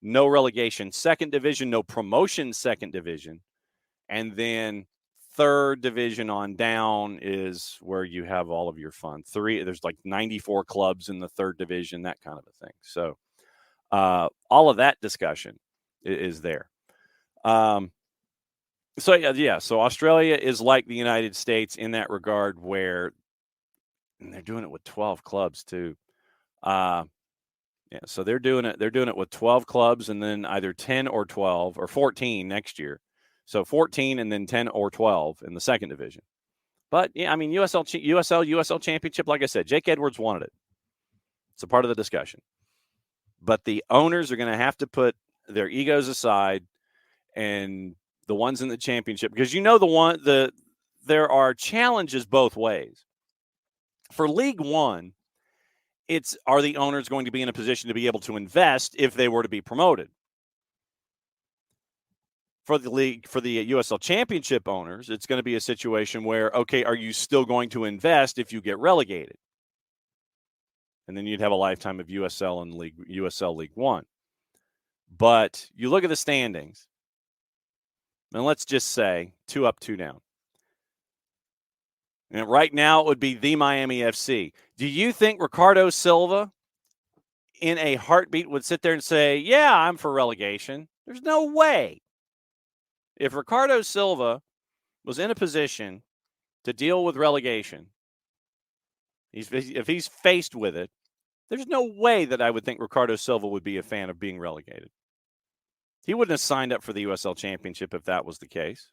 no relegation second division, no promotion second division. And then third division on down is where you have all of your fun. There's like 94 clubs in the third division, that kind of a thing. So all of that discussion is there. So Australia is like the United States in that regard, where they're doing it with 12 clubs too. Yeah, so they're doing it. They're doing it with 12 clubs, and then either 10 or 12 or 14 next year. So 14 and then 10 or 12 in the second division. But yeah, I mean USL championship. Like I said, Jake Edwards wanted it. It's a part of the discussion. But the owners are going to have to put their egos aside, and the ones in the championship, because there are challenges both ways. For League One, are the owners going to be in a position to be able to invest if they were to be promoted? For the USL Championship owners, it's going to be a situation where, okay, are you still going to invest if you get relegated? And then you'd have a lifetime of USL and USL League One. But you look at the standings, and let's just say 2 up, 2 down. And right now it would be the Miami FC. Do you think Ricardo Silva in a heartbeat would sit there and say, yeah, I'm for relegation? There's no way. If Ricardo Silva was in a position to deal with relegation, if he's faced with it, there's no way that I would think Ricardo Silva would be a fan of being relegated. He wouldn't have signed up for the USL Championship if that was the case.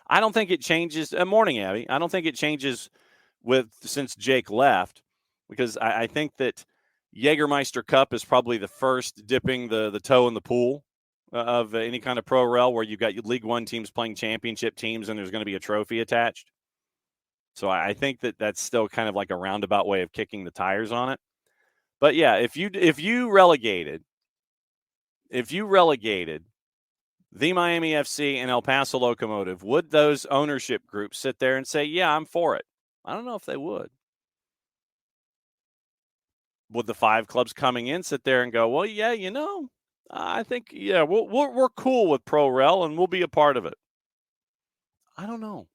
I don't think it changes. Morning, Abby. I don't think it changes since Jake left, because I think that Jägermeister Cup is probably the first dipping the toe in the pool of any kind of pro rel where you've got League One teams playing championship teams and there's going to be a trophy attached. So I think that's still kind of like a roundabout way of kicking the tires on it. But yeah, if you relegated the Miami FC and El Paso Locomotive, would those ownership groups sit there and say, yeah, I'm for it? I don't know if they would. Would the 5 clubs coming in sit there and go, well, yeah, I think, yeah, we're cool with Pro Rel and we'll be a part of it? I don't know.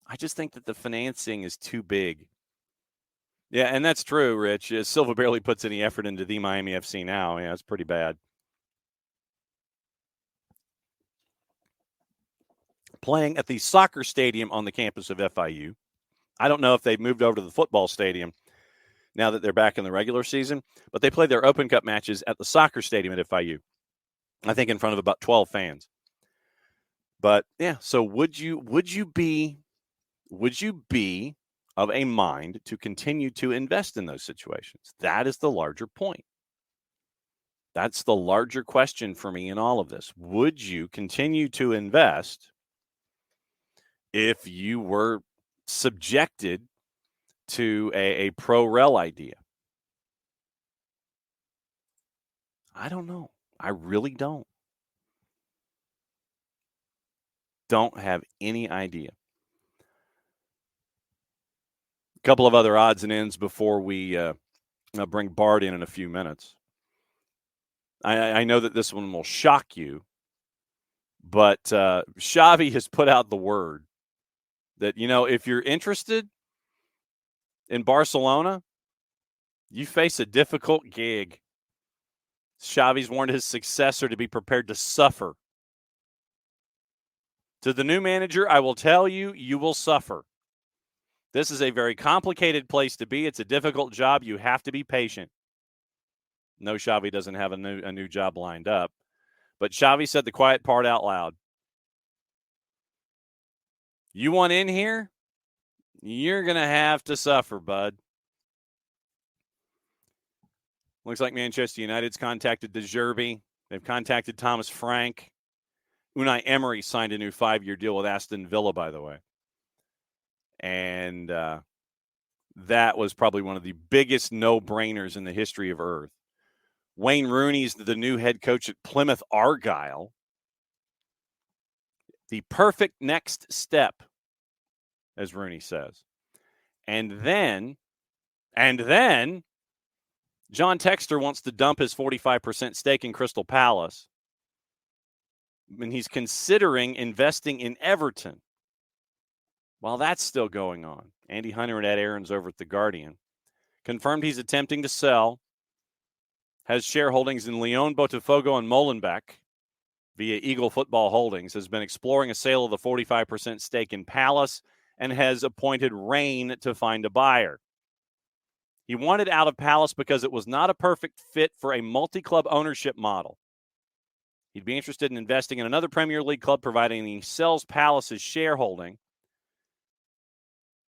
I just think that the financing is too big. Yeah, and that's true, Rich. Silva barely puts any effort into the Miami FC now. Yeah, it's pretty bad. Playing at the soccer stadium on the campus of FIU. I don't know if they've moved over to the football stadium now that they're back in the regular season, but they play their Open Cup matches at the soccer stadium at FIU, I think in front of about 12 fans. But yeah, so would you be of a mind to continue to invest in those situations? That is the larger point. That's the larger question for me in all of this. Would you continue to invest if you were subjected to a pro rel idea? I don't know. I really don't. Don't have any idea. A couple of other odds and ends before we bring Bart in a few minutes. I know that this one will shock you, but Xavi has put out the word that, if you're interested in Barcelona, you face a difficult gig. Xavi's warned his successor to be prepared to suffer. To the new manager, I will tell you, you will suffer. This is a very complicated place to be. It's a difficult job. You have to be patient. No, Xavi doesn't have a new job lined up. But Xavi said the quiet part out loud. You want in here? You're going to have to suffer, bud. Looks like Manchester United's contacted De Zerbi. They've contacted Thomas Frank. Unai Emery signed a new 5-year deal with Aston Villa, by the way. And that was probably one of the biggest no-brainers in the history of Earth. Wayne Rooney's the new head coach at Plymouth Argyle. The perfect next step, as Rooney says. And then John Textor wants to dump his 45% stake in Crystal Palace. And he's considering investing in Everton. While that's still going on, Andy Hunter and Ed Aarons over at The Guardian confirmed he's attempting to sell, has shareholdings in Lyon, Botafogo, and Molenbeek via Eagle Football Holdings, has been exploring a sale of the 45% stake in Palace, and has appointed Rain to find a buyer. He wanted out of Palace because it was not a perfect fit for a multi-club ownership model. He'd be interested in investing in another Premier League club, providing he sells Palace's shareholding.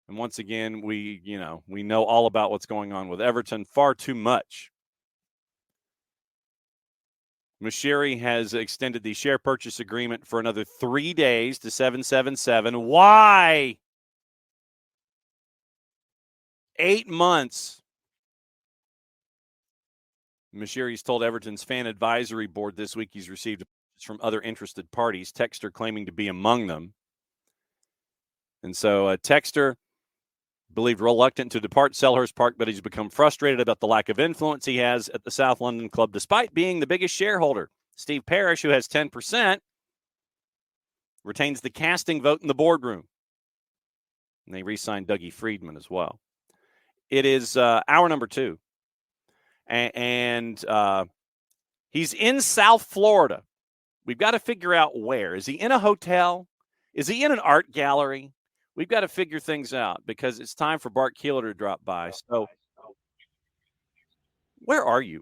And once again, we know all about what's going on with Everton far too much. Moshiri has extended the share purchase agreement for another 3 days to 777. Why? 8 months. Moshiri's told Everton's fan advisory board this week he's received from other interested parties, Texter claiming to be among them. And so Texter, believed reluctant to depart Selhurst Park, but he's become frustrated about the lack of influence he has at the South London club, despite being the biggest shareholder. Steve Parrish, who has 10%, retains the casting vote in the boardroom. And they re-signed Dougie Friedman as well. It is hour number 2. And he's in South Florida. We've got to figure out where. Is he in a hotel? Is he in an art gallery? We've got to figure things out because it's time for Bart Keeler to drop by. So, where are you?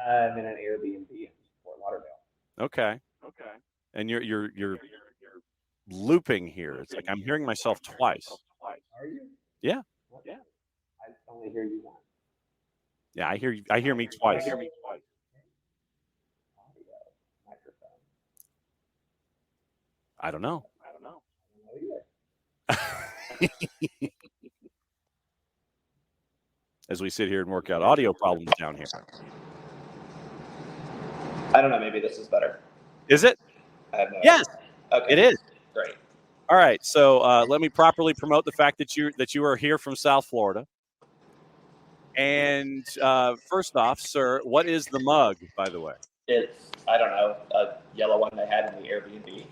I'm in an Airbnb in Fort Lauderdale. Okay. And you're looping here. It's like I'm hearing myself twice. Are you? Yeah. Yeah. I only hear you once. Yeah, I hear me twice. Audio, microphone. I don't know. I don't know either. As we sit here and work out audio problems down here. I don't know. Maybe this is better. Is it? I have no Yes, idea. Okay. it is. Great. All right. So let me properly promote the fact that you are here from South Florida. And first off, sir, what is the mug, by the way? It's, I don't know, a yellow one they had in the Airbnb.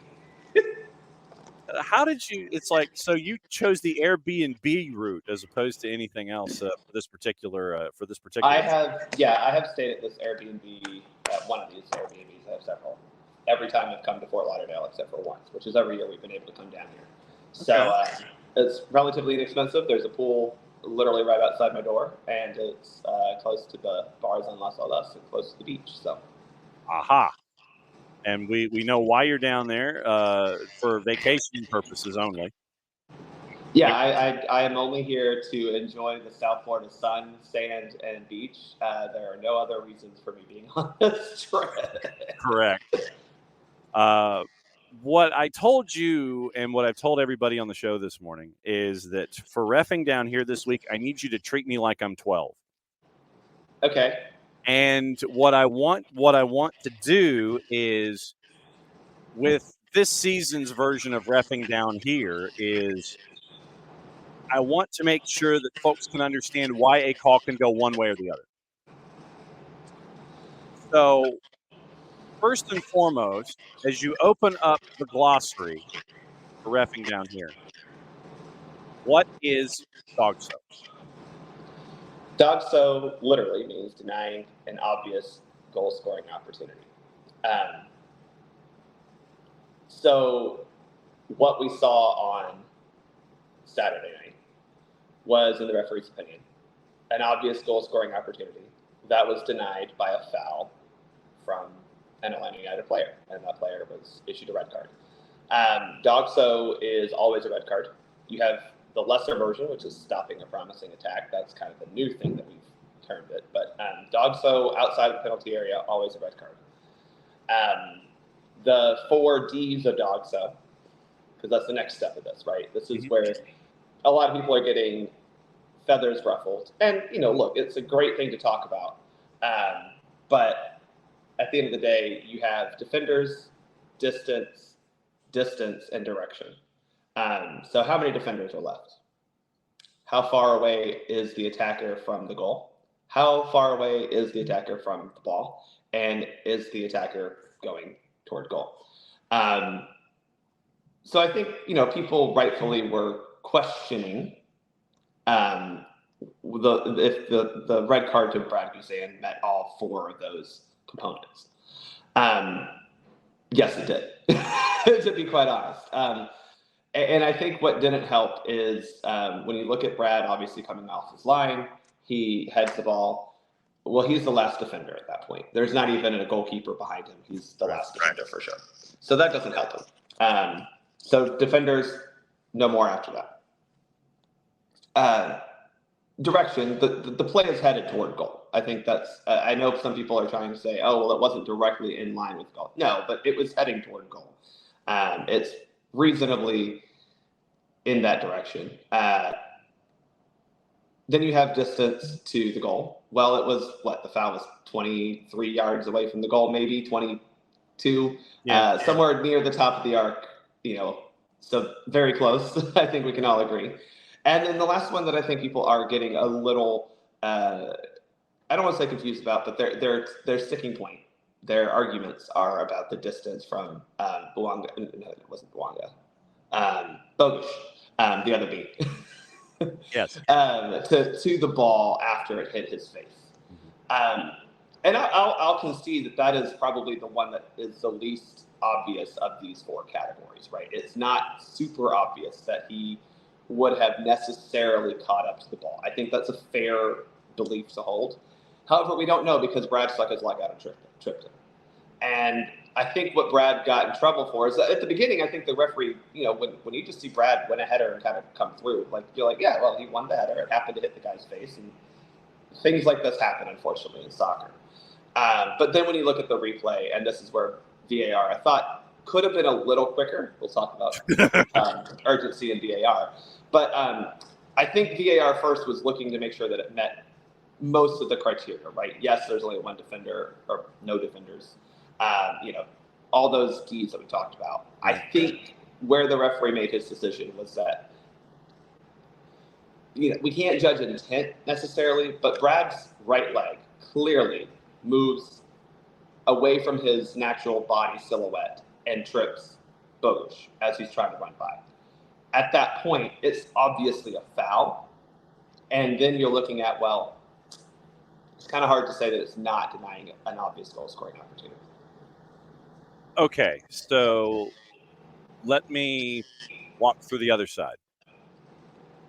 How did you? It's like, so you chose the Airbnb route as opposed to anything else for this particular. I have stayed at this Airbnb at one of these Airbnbs. I have several. Every time I've come to Fort Lauderdale, except for once, which is every year we've been able to come down here. So it's relatively inexpensive. There's a pool literally right outside my door, and it's close to the bars in Las Olas and close to the beach. So, aha. And we know why you're down there for vacation purposes only. Yeah, I am only here to enjoy the South Florida sun, sand, and beach. There are no other reasons for me being on this trip. Correct. What I told you and what I've told everybody on the show this morning is that for reffing down here this week, I need you to treat me like I'm 12. Okay. And what I want to do is, with this season's version of reffing down here, is I want to make sure that folks can understand why a call can go one way or the other. So, first and foremost, as you open up the glossary for reffing down here, what is DOGSO? DOGSO literally means denying an obvious goal-scoring opportunity. So what we saw on Saturday night was, in the referee's opinion, an obvious goal-scoring opportunity that was denied by a foul from an Atlanta United player, and that player was issued a red card. DOGSO is always a red card. You have the lesser version, which is stopping a promising attack. That's kind of the new thing that we've termed it. But DOGSO outside of the penalty area, always a red card. The 4 Ds of DOGSO, because that's the next step of this, right? This is where a lot of people are getting feathers ruffled. And, look, it's a great thing to talk about. But at the end of the day, you have defenders, distance, and direction. So how many defenders are left? How far away is the attacker from the goal? How far away is the attacker from the ball? And is the attacker going toward goal? So I think, people rightfully were questioning if the red card to Brad Guzan met all 4 of those components. Yes, it did, to be quite honest. And I think what didn't help is when you look at Brad, obviously coming off his line, He heads the ball. Well, he's the last defender at that point. There's not even a goalkeeper behind him. He's the last defender for sure. So that doesn't help him. So defenders, no more after that. Direction, the play is headed toward goal. I think that's, I know some people are trying to say, oh, well, it wasn't directly in line with goal. No, but it was heading toward goal. It's reasonably in that direction. Then you have distance to the goal. Well, it was the foul was 23 yards away from the goal, maybe 22, somewhere near the top of the arc, so very close. I think we can all agree. And then the last one that I think people are getting a little, I don't want to say confused about, but their sticking point, their arguments are about the distance from Bouanga. No, it wasn't Bouanga. Bogusz, the other B. Yes. To the ball after it hit his face. And I'll concede that is probably the one that is the least obvious of these four categories, right? It's not super obvious that he would have necessarily caught up to the ball. I think that's a fair belief to hold. However, we don't know because Brad stuck his leg out and tripped him. And I think what Brad got in trouble for is that at the beginning, I think the referee, when you just see Brad win a header and kind of come through, you're like, yeah, well, he won the header. It happened to hit the guy's face. And things like this happen, unfortunately, in soccer. But then when you look at the replay, and this is where VAR, I thought, could have been a little quicker. We'll talk about urgency in VAR. But I think VAR first was looking to make sure that it met most of the criteria, right? Yes, there's only one defender or no defenders. All those Ds that we talked about. I think where the referee made his decision was that, we can't judge intent necessarily, but Brad's right leg clearly moves away from his natural body silhouette and trips Bogusz as he's trying to run by. At that point, it's obviously a foul. And then you're looking at, it's kind of hard to say that it's not denying an obvious goal scoring opportunity. Okay, so let me walk through the other side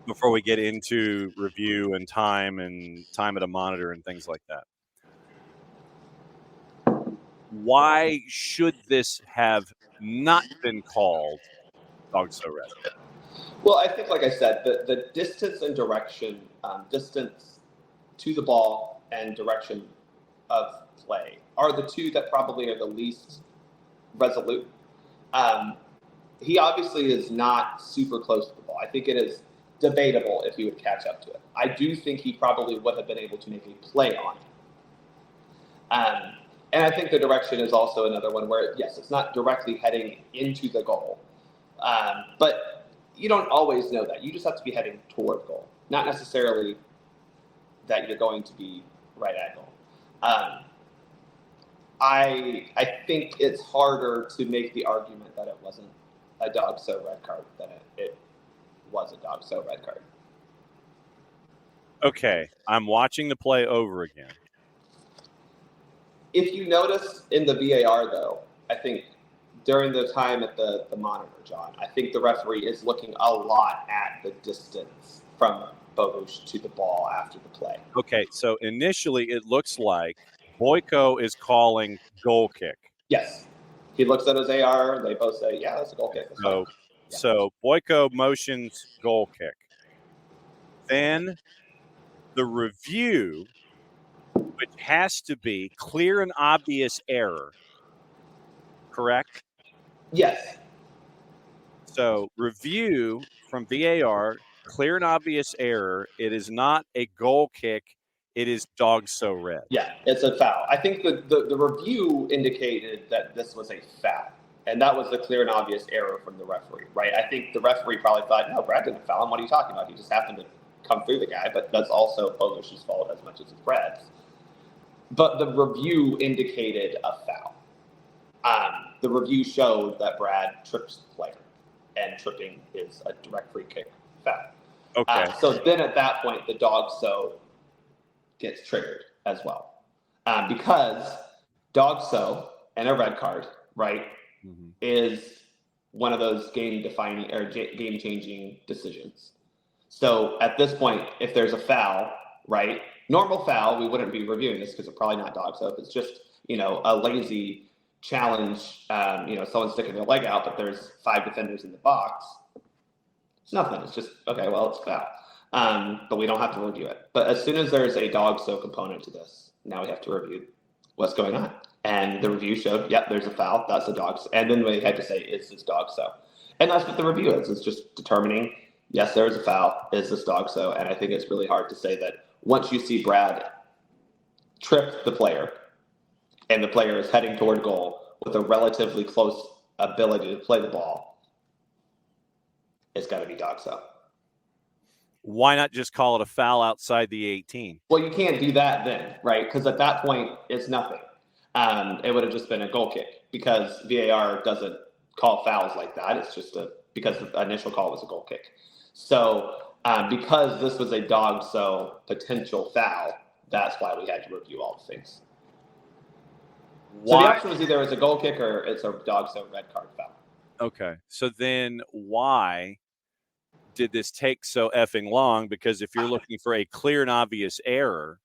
before we get into review and time at a monitor and things like that. Why should this have not been called DOGSO red? Well, I think, like I said, the distance and direction, distance to the ball and direction of play are the two that probably are the least resolute. He obviously is not super close to the ball. I think it is debatable if he would catch up to it. I do think he probably would have been able to make a play on it. And I think the direction is also another one where, yes, it's not directly heading into the goal. But you don't always know that. You just have to be heading toward goal, not necessarily that you're going to be right at goal. I think it's harder to make the argument that it wasn't a DOGSO red card than it was a DOGSO red card. Okay, I'm watching the play over again. If you notice in the VAR, though, I think during the time at the monitor, John, I think the referee is looking a lot at the distance from Bogusz to the ball after the play. Okay, so initially it looks like Boyko is calling goal kick. Yes. He looks at his AR. They both say, yeah, that's a goal kick. So Boyko motions goal kick. Then the review, which has to be clear and obvious error, correct? Yes. So review from VAR, clear and obvious error. It is not a goal kick. It is DOGSO red. Yeah, it's a foul. I think the review indicated that this was a foul, and that was the clear and obvious error from the referee, right? I think the referee probably thought, no, Brad didn't foul him. What are you talking about? He just happened to come through the guy, but that's also Bogusz's fault as much as it's Brad's. But the review indicated a foul. The review showed that Brad trips the player, and tripping is a direct free kick foul. Okay. So then at that point, the DOGSO gets triggered as well. Because DOGSO and a red card, right, is one of those game-changing decisions. So at this point, if there's a foul, right? Normal foul, we wouldn't be reviewing this because it's probably not DOGSO. If it's just, a lazy challenge, someone sticking their leg out, but there's 5 defenders in the box, it's nothing. It's just, okay, well, it's foul. But we don't have to review it. But as soon as there's a DOGSO component to this, now we have to review what's going on. And the review showed, yep, there's a foul. That's a DOGSO. And then we had to say, is this DOGSO? And that's what the review is. It's just determining, yes, there is a foul. Is this DOGSO? And I think it's really hard to say that once you see Brad trip the player and the player is heading toward goal with a relatively close ability to play the ball, it's got to be DOGSO. Why not just call it a foul outside the 18? Well, you can't do that then, right? Because at that point, it's nothing. It would have just been a goal kick because VAR doesn't call fouls like that. It's just because the initial call was a goal kick. So because this was a DOGSO potential foul, that's why we had to review all the things. Why? So the option was either it's a goal kick or it's a DOGSO red card foul. Okay. So then why did this take so effing long? Because if you're looking for a clear and obvious error,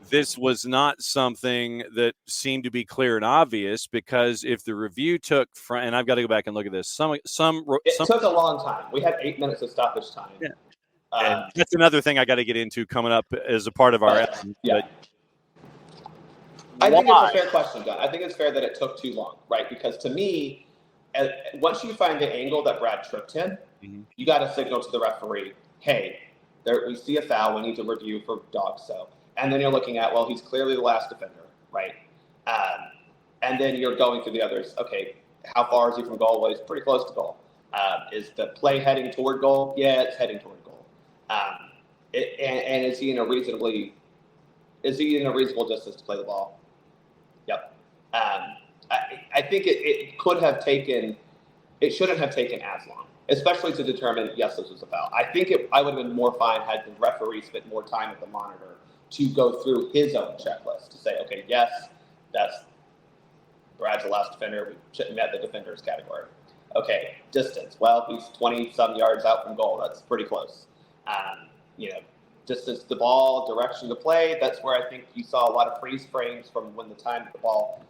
this was not something that seemed to be clear and obvious, because if the review took and I've got to go back and look at this. It took a long time. We had 8 minutes of stoppage time. Yeah. And that's another thing I got to get into coming up as a part of our episode. Yeah. I think it's a fair question, John. I think it's fair that it took too long, right? Because to me, once you find the angle that Brad tripped him, you got to signal to the referee, hey, we see a foul. We need to review for DOGSO. And then you're looking at, well, he's clearly the last defender, right? And then you're going through the others. Okay, how far is he from goal? Well, he's pretty close to goal. Is the play heading toward goal? Yeah, it's heading toward goal. And is he in a reasonable distance to play the ball? Yep. I think it shouldn't have taken as long, especially to determine, yes, this was a foul. I think I would have been more fine had the referee spent more time at the monitor to go through his own checklist to say, okay, yes, that's Brad's the last defender. We met the defenders category. Okay, distance. Well, he's 20-some yards out from goal. That's pretty close. Distance to the ball, direction to play. That's where I think you saw a lot of freeze frames from when the time of the ball.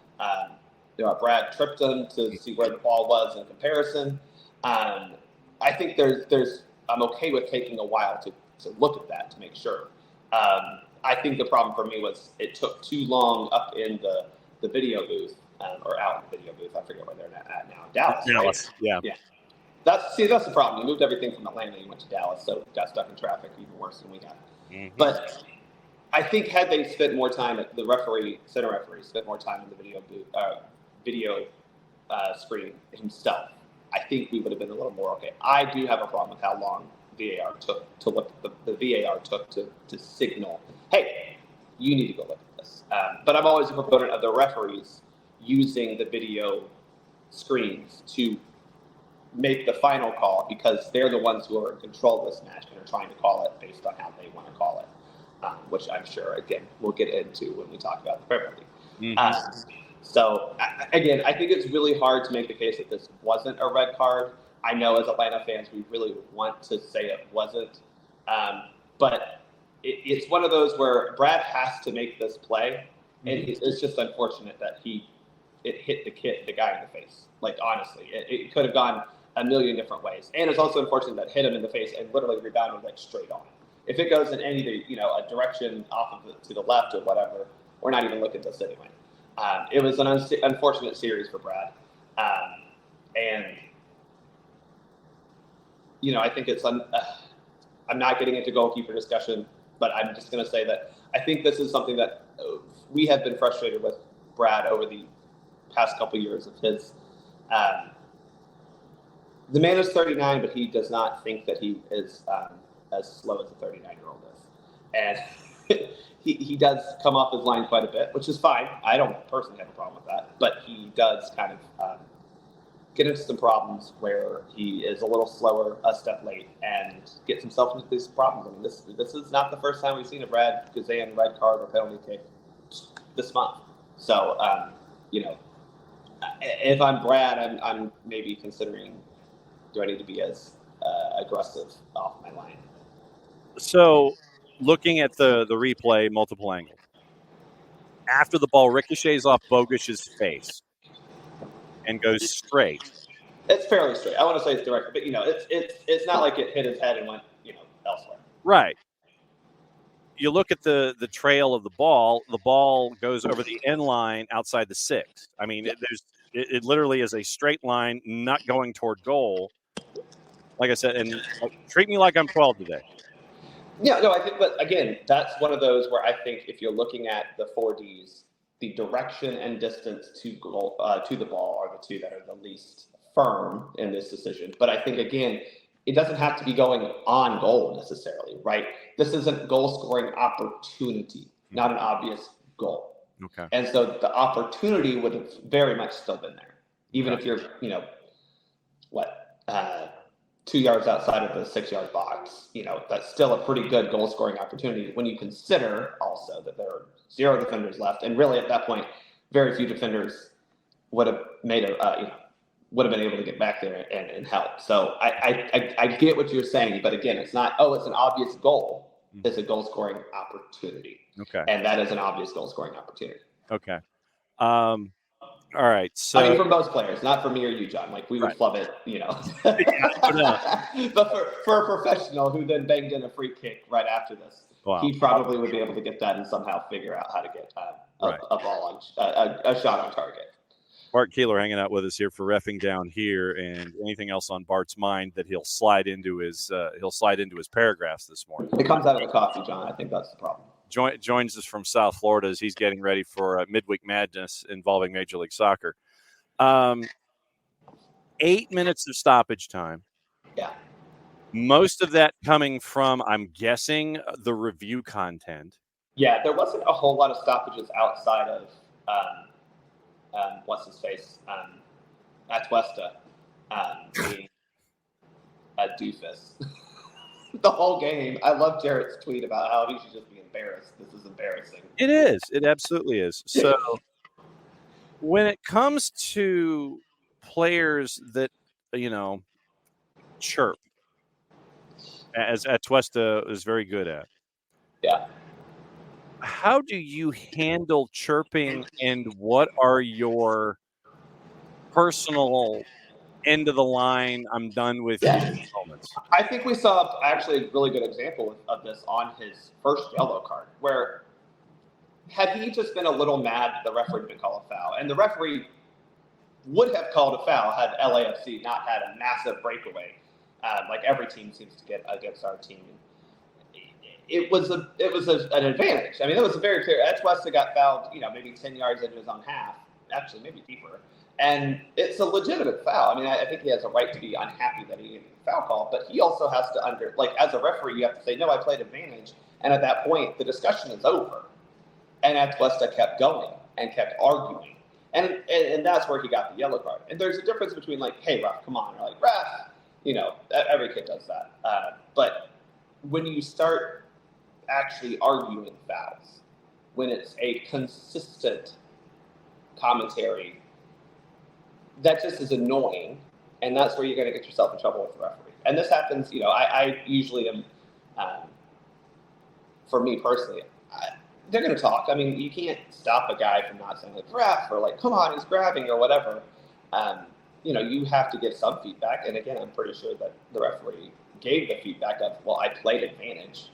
Brad tripped him to see where the ball was in comparison. I think I'm okay with taking a while to look at that to make sure. I think the problem for me was it took too long up in the video booth or out in the video booth. I forget where they're at now. Dallas. Right? Yeah. That's the problem. You moved everything from Atlanta and you went to Dallas, so got stuck in traffic even worse than we got. Mm-hmm. But I think had they spent more time at the center referee spent more time in the video booth, video screen himself, I think we would have been a little more okay. I do have a problem with how long VAR took to look. The VAR took to signal, hey, you need to go look at this. But I'm always a proponent of the referees using the video screens to make the final call, because they're the ones who are in control of this match and are trying to call it based on how they want to call it, which I'm sure, again, we'll get into when we talk about the Premier League. Mm-hmm. So, again, I think it's really hard to make the case that this wasn't a red card. I know as Atlanta fans, we really want to say it wasn't. But it's one of those where Brad has to make this play. And it's just unfortunate that it hit the guy in the face. Like, honestly, it could have gone a million different ways. And it's also unfortunate that hit him in the face and literally rebounded like straight on. If it goes in any, a direction off of to the left or whatever, we're not even looking at this anyway. It was an unfortunate series for Brad. And, I think it's I'm not getting into goalkeeper discussion, but I'm just going to say that I think this is something that we have been frustrated with Brad over the past couple years of his. The man is 39, but he does not think that he is as slow as a 39-year-old is. And he does come off his line quite a bit, which is fine. I don't personally have a problem with that. But he does kind of get into some problems where he is a little slower, a step late, and gets himself into these problems. I mean, this is not the first time we've seen a Brad Guzan red card or penalty kick this month. So, if I'm Brad, I'm maybe considering, do I need to be as aggressive off my line? So looking at the replay, multiple angles, after the ball ricochets off Bogus's face and goes straight. It's fairly straight. I want to say it's direct, but it's not like it hit his head and went elsewhere. Right. You look at the trail of the ball. The ball goes over the end line outside the 6. I mean, it literally is a straight line, not going toward goal. Like I said, and treat me like I'm 12 today. Yeah, no, I think, but again, that's one of those where I think if you're looking at the 4Ds, the direction and distance to goal, to the ball are the two that are the least firm in this decision. But I think, again, it doesn't have to be going on goal necessarily, right? This is a goal-scoring opportunity, not an obvious goal. Okay. And so the opportunity would have very much still been there, even if you're, 2 yards outside of the 6-yard box. That's still a pretty good goal-scoring opportunity when you consider also that there are 0 defenders left, and really at that point, very few defenders would have made would have been able to get back there and help. So I get what you're saying, but again, it's not, it's an obvious goal. It's a goal-scoring opportunity. Okay. And that is an obvious goal-scoring opportunity. Okay. All right. So I mean, for most players, not for me or you, John. Like, we would flub it, But for a professional who then banged in a free kick right after this, he probably would be able to get that and somehow figure out how to get a ball on a shot on target. Bart Keeler hanging out with us here for Reffing Down Here, and anything else on Bart's mind that he'll slide into his paragraphs this morning. It comes out of the coffee, John. I think that's the problem. Joins us from South Florida as he's getting ready for midweek madness involving Major League Soccer. 8 minutes of stoppage time. Yeah. Most of that coming from, I'm guessing, the review content. Yeah, there wasn't a whole lot of stoppages outside of what's his face? Atuesta being a doofus. The whole game. I love Jarrett's tweet about how he should just be embarrassed. This is embarrassing. It is. It absolutely is. So when it comes to players that, chirp, as Atuesta is very good at. Yeah. How do you handle chirping, and what are your personal end of the line, I'm done with you moments? I think we saw actually a really good example of this on his first yellow card, where had he just been a little mad, the referee didn't call a foul, and the referee would have called a foul had LAFC not had a massive breakaway, like every team seems to get against our team. It was an advantage. I mean, it was a very clear. Atuesta got fouled, maybe 10 yards into his own half, actually maybe deeper. And it's a legitimate foul. I mean, I think he has a right to be unhappy that he didn't get the foul call, but he also has to as a referee, you have to say, no, I played advantage. And at that point, the discussion is over. And Atuesta kept going and kept arguing. And that's where he got the yellow card. And there's a difference between hey, ref, come on, or ref, every kid does that. But when you start actually arguing fouls, when it's a consistent commentary, that just is annoying, and that's where you're going to get yourself in trouble with the referee. And this happens, I usually am, for me personally, they're going to talk. I mean, you can't stop a guy from not saying ref or come on, he's grabbing or whatever. You have to give some feedback. And again, I'm pretty sure that the referee gave the feedback of, well, I played advantage.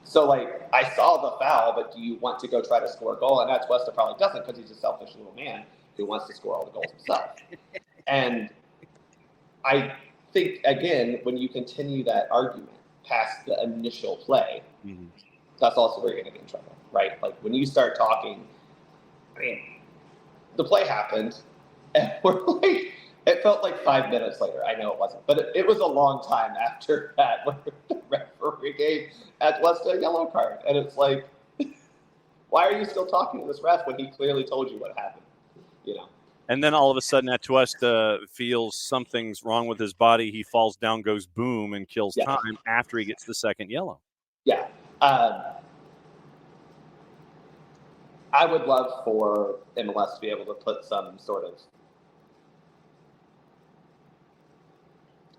So, I saw the foul, but do you want to go try to score a goal? And Atuesta probably doesn't, because he's a selfish little man who wants to score all the goals himself. And I think, again, when you continue that argument past the initial play, that's also where you're going to get in trouble, right? When you start talking, I mean, the play happened, and it felt like 5 minutes later. I know it wasn't, but it was a long time after that when the referee gave Atuesta a yellow card. And it's why are you still talking to this ref when he clearly told you what happened? And then all of a sudden, Atuesta feels something's wrong with his body. He falls down, goes boom, and kills time after he gets the second yellow. Yeah. I would love for MLS to be able to put some sort of.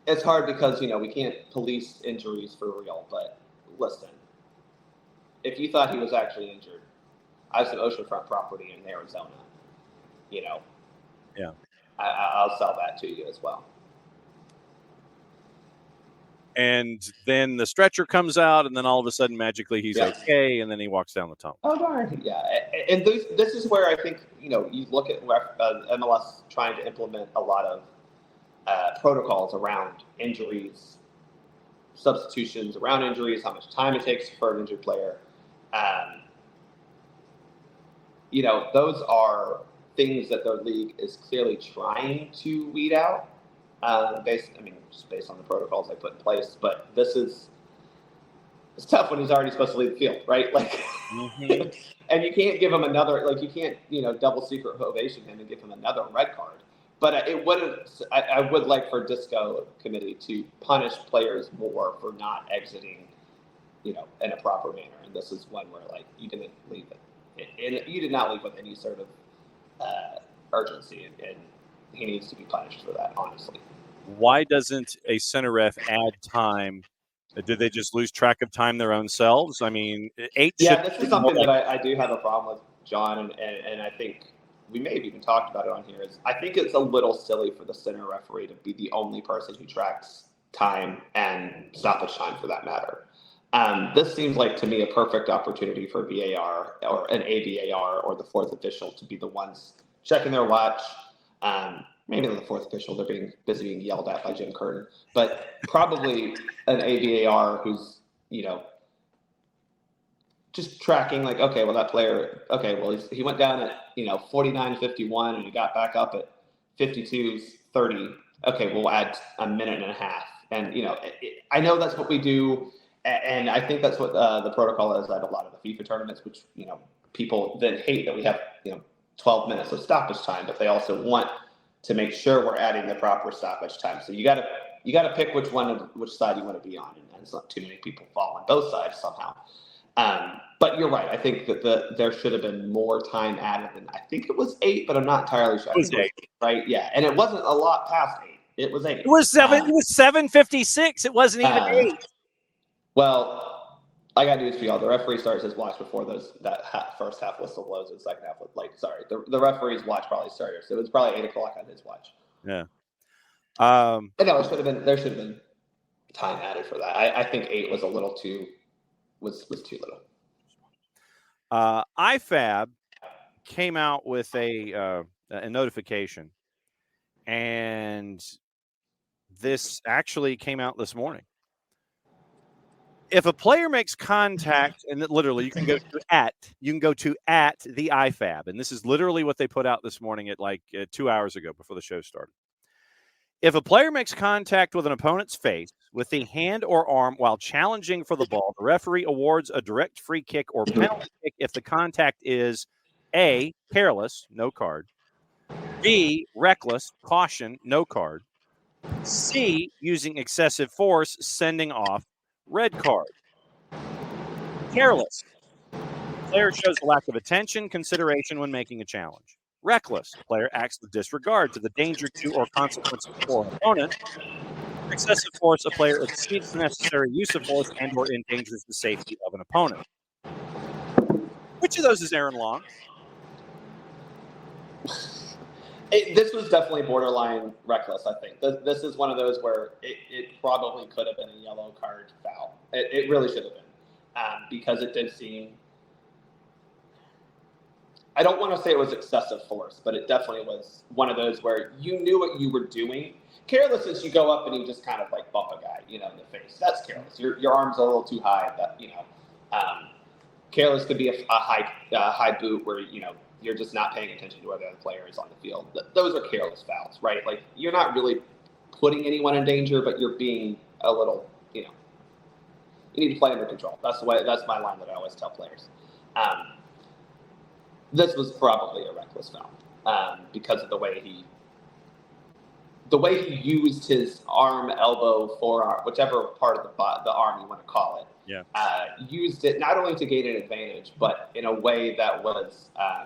It's hard because, we can't police injuries for real, but listen, if you thought he was actually injured, I have some oceanfront property in Arizona. Yeah, I'll sell that to you as well. And then the stretcher comes out, and then all of a sudden, magically, he's okay, and then he walks down the tunnel. Oh, darn. Yeah. And this is where I think, you look at MLS trying to implement a lot of protocols around injuries, substitutions around injuries, how much time it takes for an injured player. Those are things that their league is clearly trying to weed out. Just based on the protocols they put in place. But it's tough when he's already supposed to leave the field, right? And you can't give him another, you can't, double secret ovation him and give him another red card. But I would like for DOGSO committee to punish players more for not exiting, in a proper manner. And this is one where, you didn't leave it. You did not leave with any sort of urgency, and he needs to be punished for that, honestly. Why doesn't a center ref add time? Did they just lose track of time their own selves? 8. Yeah, this is something that I do have a problem with, John, and I think we may have even talked about it on here. I think it's a little silly for the center referee to be the only person who tracks time and stoppage time, for that matter. This seems like, to me, a perfect opportunity for VAR or an AVAR or the fourth official to be the ones checking their watch. Maybe the fourth official, they're busy being yelled at by Jim Curtin, but probably an AVAR who's, just tracking, that player, he went down at, 49:51 and he got back up at 52:30. Okay, we'll add a minute and a half. And, I know that's what we do. And I think that's what the protocol is at a lot of the FIFA tournaments, which, people then hate that we have, 12 minutes of stoppage time, but they also want to make sure we're adding the proper stoppage time. So you got to pick which side you want to be on, and it's not too many people fall on both sides somehow. But you're right. I think that there should have been more time added, and I think it was 8, but I'm not entirely sure. It was 8, right? Yeah, and it wasn't a lot past 8. It was 8. It was 7. It was 7:56. It wasn't even 8. Well, I got news for y'all. The referee starts his watch before that first half whistle blows, and second half the referee's watch probably started, so it was probably 8 o'clock on his watch. Yeah. No, there should have been time added for that. I think 8 was a little too was too little. IFAB came out with a notification, and this actually came out this morning. If a player makes contact, and literally you can go to at the IFAB, and this is literally what they put out this morning at 2 hours ago before the show started. If a player makes contact with an opponent's face with the hand or arm while challenging for the ball, the referee awards a direct free kick or penalty kick if the contact is A, careless, no card, B, reckless, caution, no card, C, using excessive force, sending off, red card. Careless. Player shows a lack of attention, consideration when making a challenge. Reckless. Player acts with disregard to the danger to or consequences for an opponent. Excessive force. A player exceeds the necessary use of force and or endangers the safety of an opponent. Which of those is Aaron Long? This was definitely borderline reckless, I think. This is one of those where it probably could have been a yellow card foul. It really should have been. Because it did seem, I don't want to say it was excessive force, but it definitely was one of those where you knew what you were doing. Careless is you go up and you just kind of bump a guy, in the face. That's careless. Your arm's a little too high. Careless could be a high boot where, you're just not paying attention to where the other player is on the field. Those are careless fouls, right? You're not really putting anyone in danger, but you're being a little, you need to play under control. That's my line that I always tell players. This was probably a reckless foul because of the way he used his arm, elbow, forearm, whichever part of the arm you want to call it. Yeah. Used it not only to gain an advantage, but in a way that was I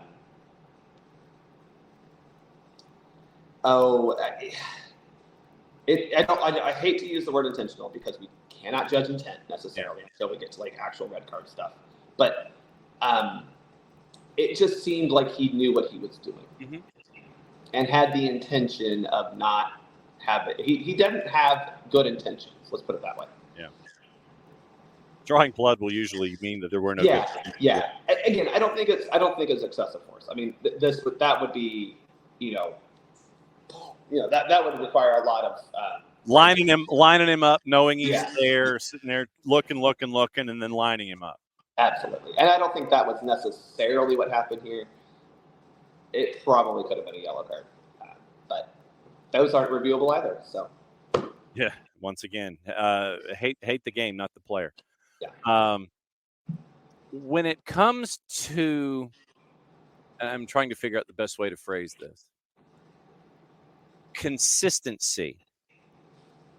hate to use the word intentional because we cannot judge intent necessarily until we get to actual red card stuff. But it just seemed like he knew what he was doing and had the intention of not having. He didn't have good intentions. Let's put it that way. Yeah. Drawing blood will usually mean that there were no good. Yeah. Again, I don't think it's excessive force. I mean, that would be, that would require a lot of lining him up, knowing he's there, sitting there looking, and then lining him up. Absolutely. And I don't think that was necessarily what happened here. It probably could have been a yellow card, but those aren't reviewable either. So yeah, once again, hate the game, not the player. Yeah. When it comes to, I'm trying to figure out the best way to phrase this. Consistency.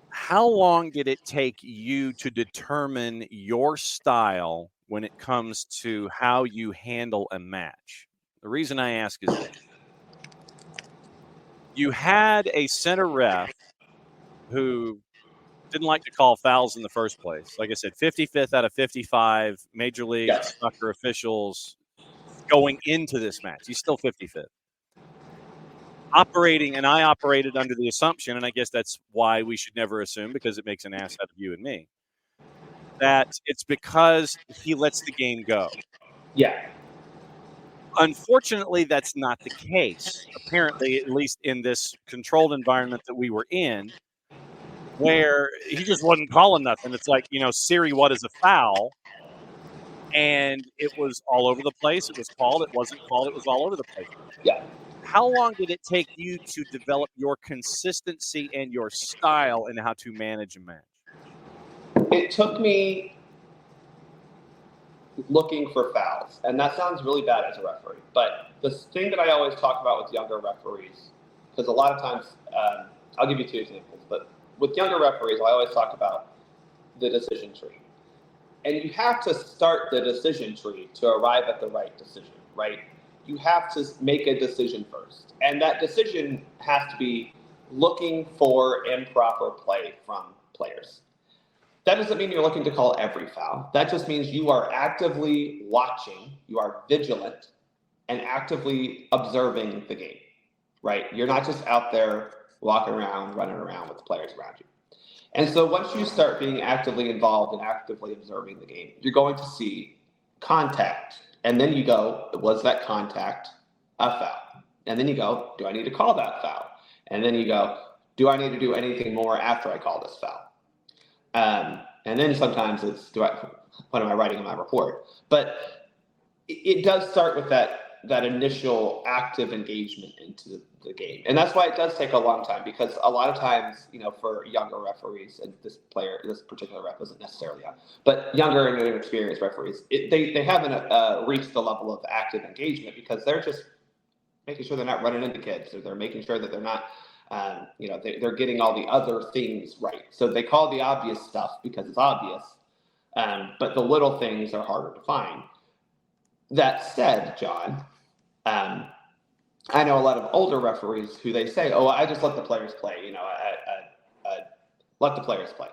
How long did it take you to determine your style when it comes to how you handle a match? The reason I ask is this. You had a center ref who didn't like to call fouls in the first place. Like I said, 55th out of 55 Major League Soccer officials going into this match. He's still 55th. I operated under the assumption, and I guess that's why we should never assume, because it makes an ass out of you and me, that it's because he lets the game go. Yeah. Unfortunately, that's not the case. Apparently, at least in this controlled environment that we were in, where he just wasn't calling nothing. It's like, Siri, what is a foul? And it was all over the place. It was called. It wasn't called. It was all over the place. Yeah. How long did it take you to develop your consistency and your style in how to manage a match? It took me looking for fouls, and that sounds really bad as a referee. But the thing that I always talk about with younger referees, because a lot of times, I'll give you two examples, but with younger referees, I always talk about the decision tree. And you have to start the decision tree to arrive at the right decision, right? You have to make a decision first. And that decision has to be looking for improper play from players. That doesn't mean you're looking to call every foul. That just means you are actively watching, you are vigilant, and actively observing the game, right? You're not just out there walking around, running around with the players around you. And so once you start being actively involved and actively observing the game, you're going to see contact. And then you go, was that contact a foul? And then you go, do I need to call that foul? And then you go, do I need to do anything more after I call this foul? And then sometimes it's, what am I writing in my report? But it does start with that initial active engagement into the game. And that's why it does take a long time, because a lot of times, for younger referees, and this particular ref isn't necessarily young, but younger and inexperienced referees, they haven't reached the level of active engagement, because they're just making sure they're not running into kids, or they're making sure that they're not, they're getting all the other things right. So they call the obvious stuff because it's obvious, but the little things are harder to find. That said, John, I know a lot of older referees who they say, "Oh, I just let the players play." I let the players play.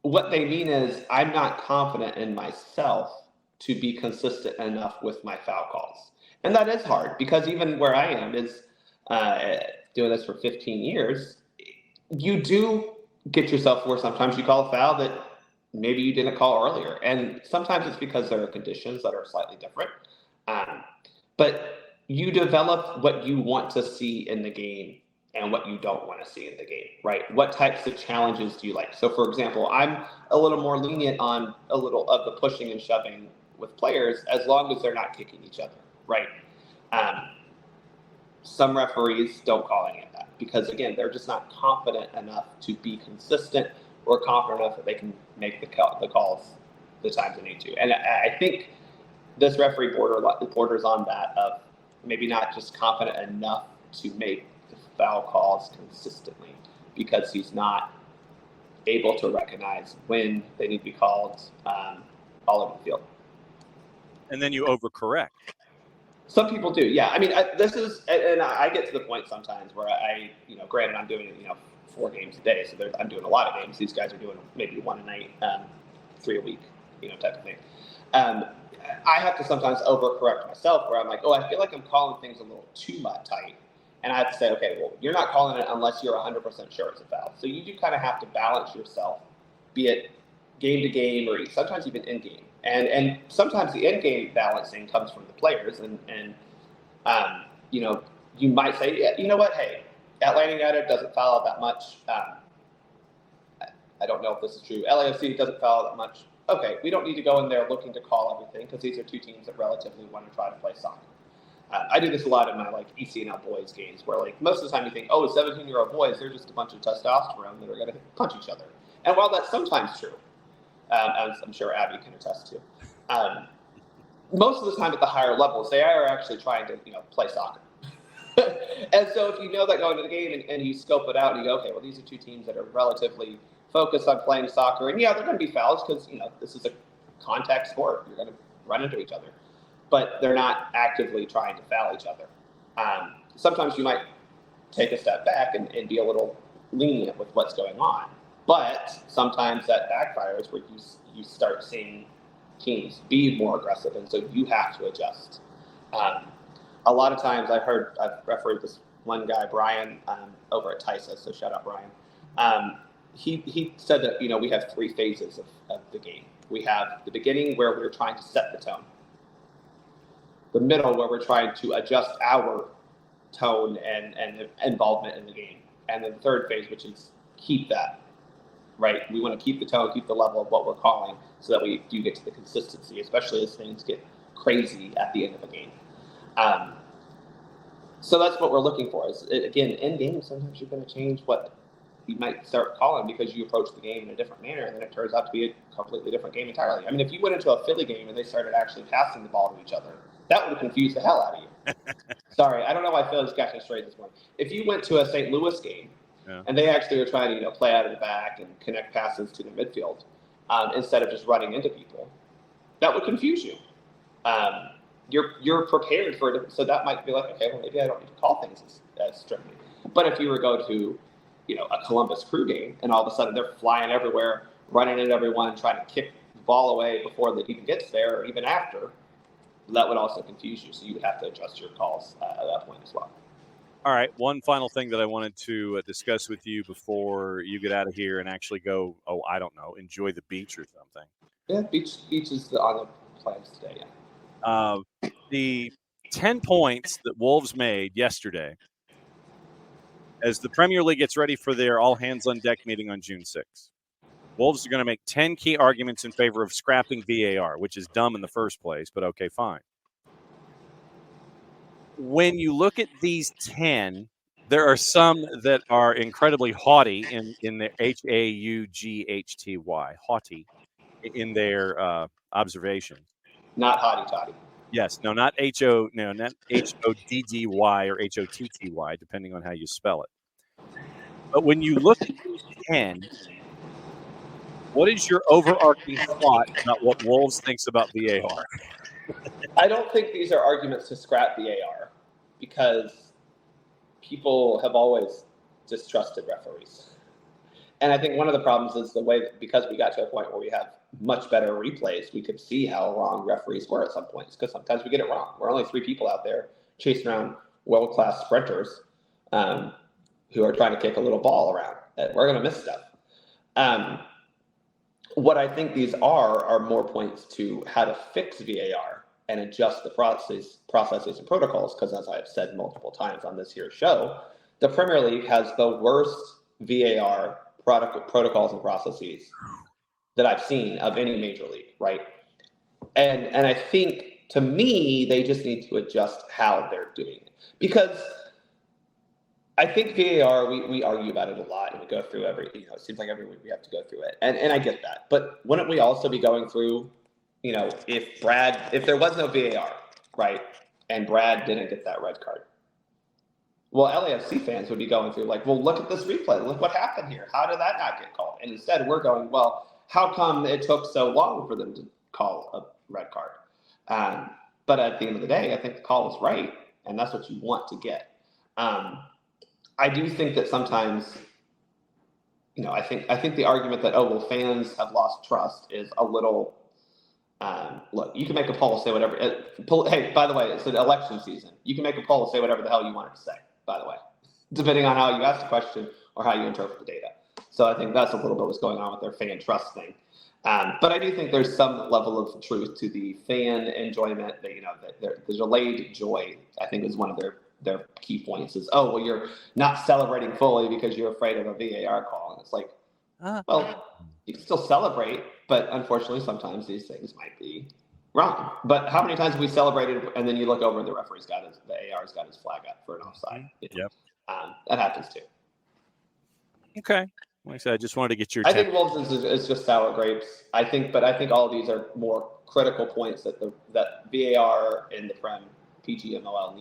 What they mean is, I'm not confident in myself to be consistent enough with my foul calls, and that is hard, because even where I am is doing this for 15 years. You do get yourself where sometimes you call a foul that maybe you didn't call earlier. And sometimes it's because there are conditions that are slightly different. But you develop what you want to see in the game and what you don't want to see in the game, right? What types of challenges do you like? So, for example, I'm a little more lenient on a little of the pushing and shoving with players, as long as they're not kicking each other, right? Some referees don't call any of that because, again, they're just not confident enough to be consistent or confident enough that they can make the calls the times they need to. And I think this referee borders on that, of maybe not just confident enough to make the foul calls consistently, because he's not able to recognize when they need to be called all over the field. And then you overcorrect. Some people do, yeah. I mean, I get to the point sometimes where granted, I'm doing 4 games a day, so I'm doing a lot of games. These guys are doing maybe 1 a night, 3 a week, type of thing. I have to sometimes overcorrect myself where I'm like, oh, I feel like I'm calling things a little too tight. And I have to say, okay, well, you're not calling it unless you're 100% sure it's a foul. So you do kind of have to balance yourself, be it game to game or sometimes even in game. And sometimes the in game balancing comes from the players. And you know, you might say, yeah, you know what, hey, Atlanta United doesn't foul out that much. I don't know if this is true. LAFC doesn't foul that much. Okay, we don't need to go in there looking to call everything because these are two teams that relatively want to try to play soccer. I do this a lot in my ECNL boys games where most of the time you think, oh, 17-year-old boys, they're just a bunch of testosterone that are going to punch each other. And while that's sometimes true, as I'm sure Abby can attest to, most of the time at the higher levels, they are actually trying to play soccer. And so if you know that going to the game and you scope it out and you go, okay, well, these are two teams that are relatively focused on playing soccer. And yeah, they're going to be fouls because, this is a contact sport. You're going to run into each other. But they're not actively trying to foul each other. Sometimes you might take a step back and be a little lenient with what's going on. But sometimes that backfires where you start seeing teams be more aggressive, and so you have to adjust. A lot of times I've refereed this one guy, Brian, over at TISA, so shout out Brian. He said that, we have three phases of the game. We have the beginning where we're trying to set the tone. The middle where we're trying to adjust our tone and involvement in the game. And then the third phase, which is keep that, right? We want to keep the tone, keep the level of what we're calling so that we do get to the consistency, especially as things get crazy at the end of a game. So that's what we're looking for. Again, in game, sometimes you're going to change what you might start calling because you approach the game in a different manner, and then it turns out to be a completely different game entirely. I mean, if you went into a Philly game and they started actually passing the ball to each other, that would confuse the hell out of you. Sorry, I don't know why Philly's got me straight this morning. If you went to a St. Louis game and they actually were trying to play out of the back and connect passes to the midfield instead of just running into people, that would confuse you. You're prepared for it, so that might be like, okay, well, maybe I don't need to call things as strictly. But if you were to go to, a Columbus Crew game, and all of a sudden they're flying everywhere, running at everyone, trying to kick the ball away before it even gets there, or even after, that would also confuse you. So you would have to adjust your calls at that point as well. All right, one final thing that I wanted to discuss with you before you get out of here and actually go, I don't know, enjoy the beach or something. Yeah, beach is on the plans today, yeah. The 10 points that Wolves made yesterday as the Premier League gets ready for their all-hands-on-deck meeting on June 6th. Wolves are going to make 10 key arguments in favor of scrapping VAR, which is dumb in the first place, but okay, fine. When you look at these 10, there are some that are incredibly haughty in their HAUGHTY, haughty, in their observations. Not hotty-toddy. Yes, no, not not HODDY or HOTTY, depending on how you spell it. But when you look at these 10, what is your overarching thought about what Wolves thinks about VAR? I don't think these are arguments to scrap VAR because people have always distrusted referees. And I think one of the problems is the way that because we got to a point where we have much better replays, we could see how wrong referees were at some points because sometimes we get it wrong. We're only three people out there chasing around world-class sprinters who are trying to kick a little ball around. We're going to miss stuff. What I think these are more points to how to fix VAR and adjust the processes and protocols because as I've said multiple times on this here show, the Premier League has the worst VAR protocols and processes that I've seen of any major league, right? And I think, to me, they just need to adjust how they're doing it. Because I think VAR, we argue about it a lot, and we go through it seems like every week we have to go through it. And I get that. But wouldn't we also be going through, if there was no VAR, right, and Brad didn't get that red card, well, LAFC fans would be going through well, look at this replay. Look what happened here. How did that not get called? And instead we're going, well, how come it took so long for them to call a red card? But at the end of the day, I think the call was right, and that's what you want to get. I do think that sometimes, I think the argument that, fans have lost trust is a little Look, you can make a poll and say whatever. Hey, by the way, it's an election season. You can make a poll and say whatever the hell you want it to say, by the way, depending on how you ask the question or how you interpret the data. So I think that's a little bit what's going on with their fan trust thing. But I do think there's some level of truth to the fan enjoyment. That the delayed joy, I think, is one of their key points. Is, oh, well, you're not celebrating fully because you're afraid of a VAR call, and it's like, well, you can still celebrate, but unfortunately, sometimes these things might be wrong. But how many times have we celebrated, and then you look over and the referee's the AR's got his flag up for an offside? Yep. That happens too. Okay. Like I said, I just wanted to get your. I think Wolves is just sour grapes. I think all of these are more critical points that that VAR and the Prem PGMOL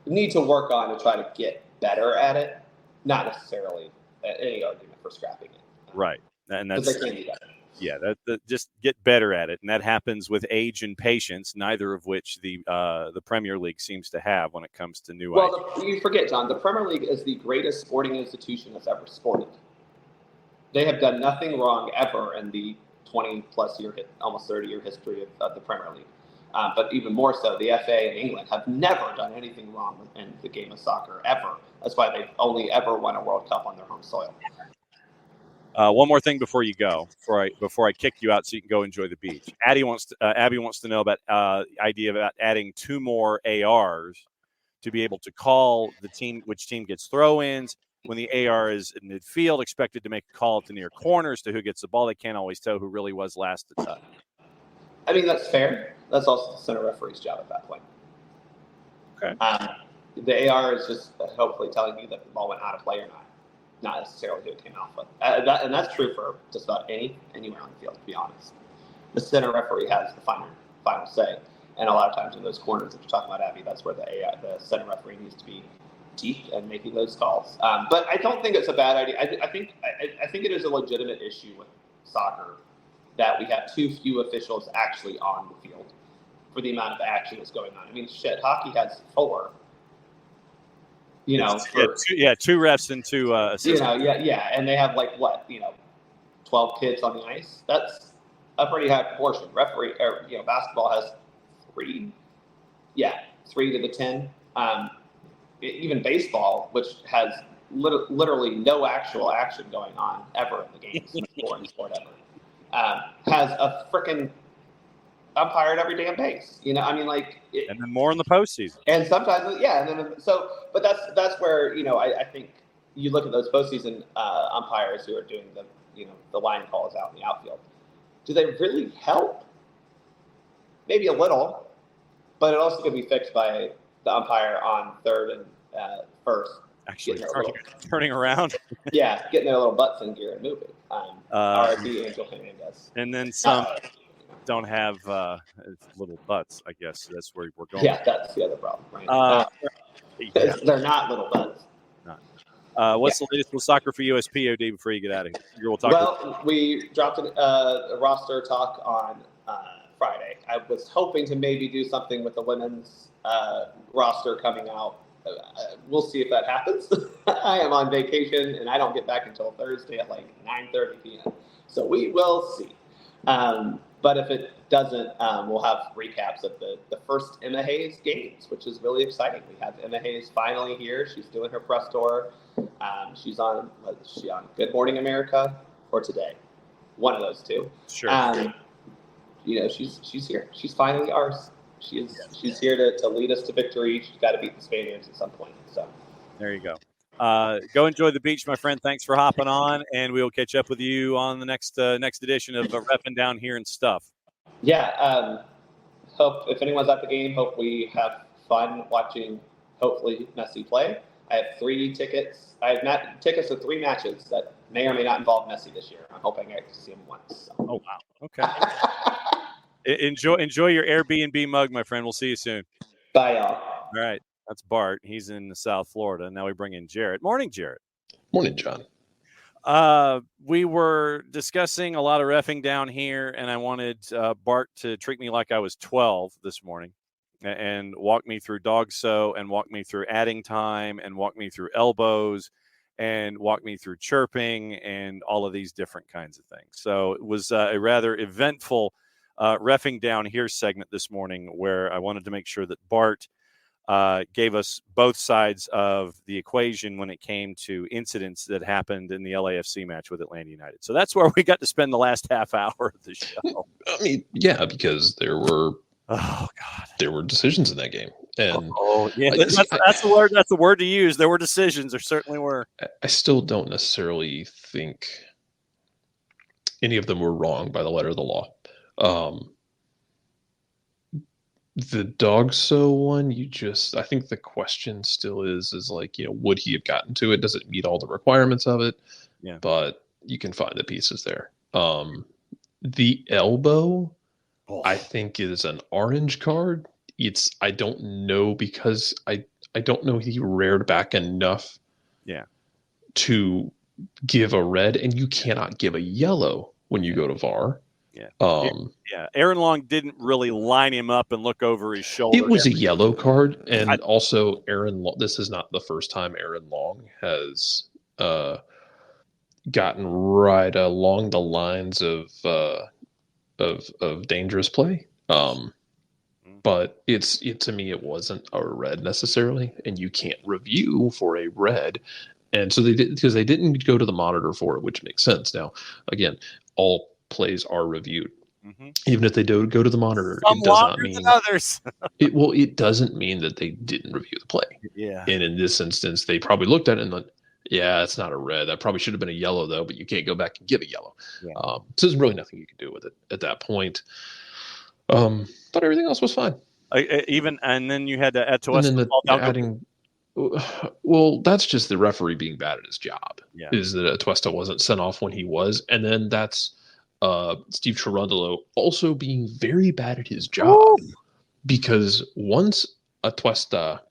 need to work on to try to get better at it. Not necessarily any argument for scrapping it. Right, and that's they can do that. Yeah, that just get better at it, and that happens with age and patience, neither of which the Premier League seems to have when it comes to new ideas. Well, you forget, John, the Premier League is the greatest sporting institution that's ever sported. They have done nothing wrong ever in the 20-plus year, almost 30-year history of the Premier League. But even more so, the FA in England have never done anything wrong in the game of soccer, ever. That's why they've only ever won a World Cup on their home soil. One more thing before you go, before I kick you out so you can go enjoy the beach. Abby wants to know about idea about adding 2 more ARs to be able to call which team gets throw-ins. When the AR is in midfield, expected to make a call at the near corners to who gets the ball. They can't always tell who really was last to touch. I mean, that's fair. That's also the center referee's job at that point. Okay. The AR is just hopefully telling you that the ball went out of play or not necessarily who it came off with. And that's true for just about anywhere on the field, to be honest. The center referee has the final say. And a lot of times in those corners that you're talking about, Abby, that's where the center referee needs to be deep and making those calls. But I don't think it's a bad idea. I think it is a legitimate issue with soccer that we have too few officials actually on the field for the amount of action that's going on. I mean, shit, hockey has 4. You know, 2 refs and 2 assistants. And they have 12 kids on the ice. That's a pretty high proportion. Basketball has 3. 3 to the 10. Even baseball, which has literally no actual action going on ever in the games, foreign sport ever, has a freaking umpire at every damn base. And then more in the postseason. And sometimes, but that's where I think you look at those postseason umpires who are doing the line calls out in the outfield. Do they really help? Maybe a little, but it also could be fixed by the umpire on third and first. Actually, turning around. Getting their little butts in gear and moving. R.I.P. Angel Hernandez. And then some don't have little butts, I guess. That's where we're going. Yeah, that's the other problem, right? They're not little butts. What's the latest with Soccer for USPod before you get out of here? We dropped a roster talk on Friday. I was hoping to maybe do something with the women's roster coming out. We'll see if that happens. I am on vacation, and I don't get back until Thursday at 9:30 p.m. So we will see. But if it doesn't, we'll have recaps of the first Emma Hayes games, which is really exciting. We have Emma Hayes finally here. She's doing her press tour. She's on Good Morning America or Today. One of those two. Sure. She's here. She's finally ours. She's here to lead us to victory. She's got to beat the Spaniards at some point. So there you go. Go enjoy the beach, my friend. Thanks for hopping on, and we'll catch up with you on the next edition of Reffing Down Here and Stuff. Hope if anyone's at the game, hope we have fun watching. Hopefully, Messi play. I have 3 tickets. I have tickets to 3 matches that may or may not involve Messi this year. I'm hoping I get to see him once. So. Oh wow! Okay. Enjoy your Airbnb mug, my friend. We'll see you soon. Bye, y'all. All right. That's Bart. He's in South Florida. Now we bring in Jarrett. Morning, Jarrett. Morning, John. We were discussing a lot of reffing down here, and I wanted Bart to treat me like I was 12 this morning and walk me through DOGSO and walk me through adding time and walk me through elbows and walk me through chirping and all of these different kinds of things. So it was a rather eventful Reffing Down Here segment this morning, where I wanted to make sure that Bart gave us both sides of the equation when it came to incidents that happened in the LAFC match with Atlanta United. So that's where we got to spend the last half hour of the show. I mean, yeah, because there were decisions in that game, and that's the word. That's the word to use. There were decisions. There certainly were. I still don't necessarily think any of them were wrong by the letter of the law. The DOGSO one, I think the question still is like, would he have gotten to it? Does it meet all the requirements of it? Yeah. But you can find the pieces there. The elbow, I think, is an orange card. I don't know, because I don't know he reared back enough to give a red, and you cannot give a yellow when you go to VAR. Aaron Long didn't really line him up and look over his shoulder. It was a yellow card, and also this is not the first time Aaron Long has gotten right along the lines of dangerous play. But to me, it wasn't a red necessarily, and you can't review for a red. And so they didn't go to the monitor for it, which makes sense. Now, again, all plays are reviewed. Even if they don't go to the monitor, it does not mean others. It doesn't mean that they didn't review the play. Yeah. And in this instance, they probably looked at it and thought, yeah, it's not a red. That probably should have been a yellow, though, but you can't go back and give a yellow. Yeah. So there's really nothing you can do with it at that point. Thought everything else was fine. And then you had to add to us. And then well, that's just the referee being bad at his job. Yeah. Is that Atuesta wasn't sent off when he was, and then that's Steve Cherundolo also being very bad at his job. Ooh. Because once Atuesta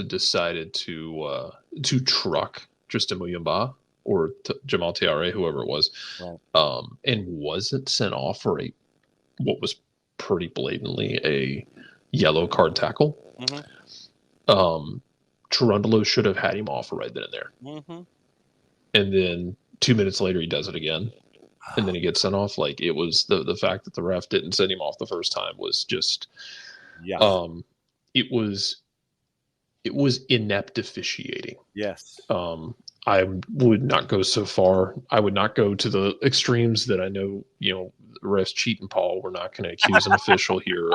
decided to truck Tristan Muyumba or Jamal Thiare, whoever it was, right. And wasn't sent off for what was pretty blatantly a yellow card tackle. Cherundolo should have had him off right then and there. And then 2 minutes later, he does it again. And then he gets sent off. Like, it was the fact that the ref didn't send him off the first time was just, it was inept officiating. Yes. I would not go so far. I would not go to the extremes that I know, refs cheat and Paul. We're not going to accuse an official here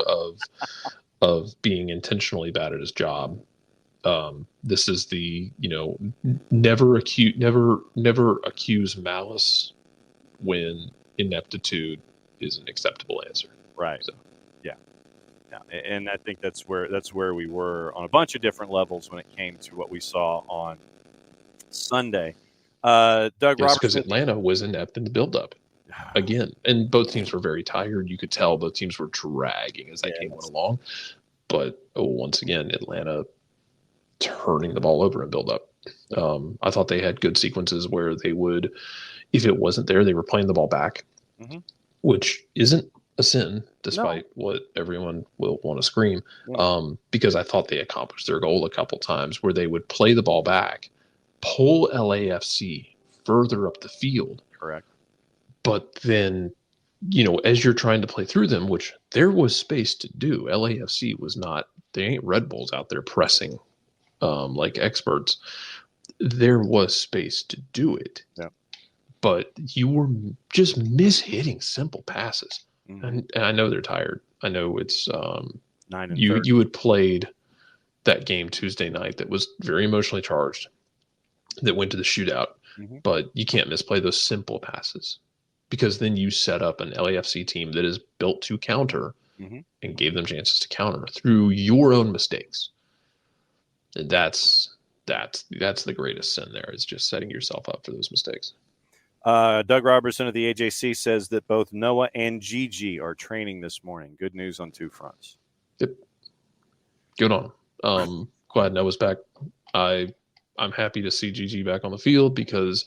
of being intentionally bad at his job. This is the, never accuse malice when ineptitude is an acceptable answer. Right. So. Yeah. And I think that's where we were on a bunch of different levels when it came to what we saw on Sunday. Doug Robertson, because Atlanta was inept in the build-up again, and both teams were very tired. You could tell both teams were dragging as that game went along. But once again, Atlanta turning the ball over in build-up. I thought they had good sequences where they would, if it wasn't there, they were playing the ball back, which isn't a sin, despite what everyone will want to scream. Because I thought they accomplished their goal a couple times where they would play the ball back, pull LAFC further up the field. Correct. But then, as you're trying to play through them, which there was space to do, LAFC was not, they ain't Red Bulls out there pressing like experts. There was space to do it. Yeah. But you were just mishitting simple passes. And I know they're tired. I know it's 9 and you had played that game Tuesday night that was very emotionally charged, that went to the shootout, but you can't misplay those simple passes, because then you set up an LAFC team that is built to counter and gave them chances to counter through your own mistakes. And that's the greatest sin there, is just setting yourself up for those mistakes. Doug Robertson of the AJC says that both Noah and Gigi are training this morning. Good news on two fronts. Yep. Good on him. Glad Noah's back. I'm happy to see Gigi back on the field, because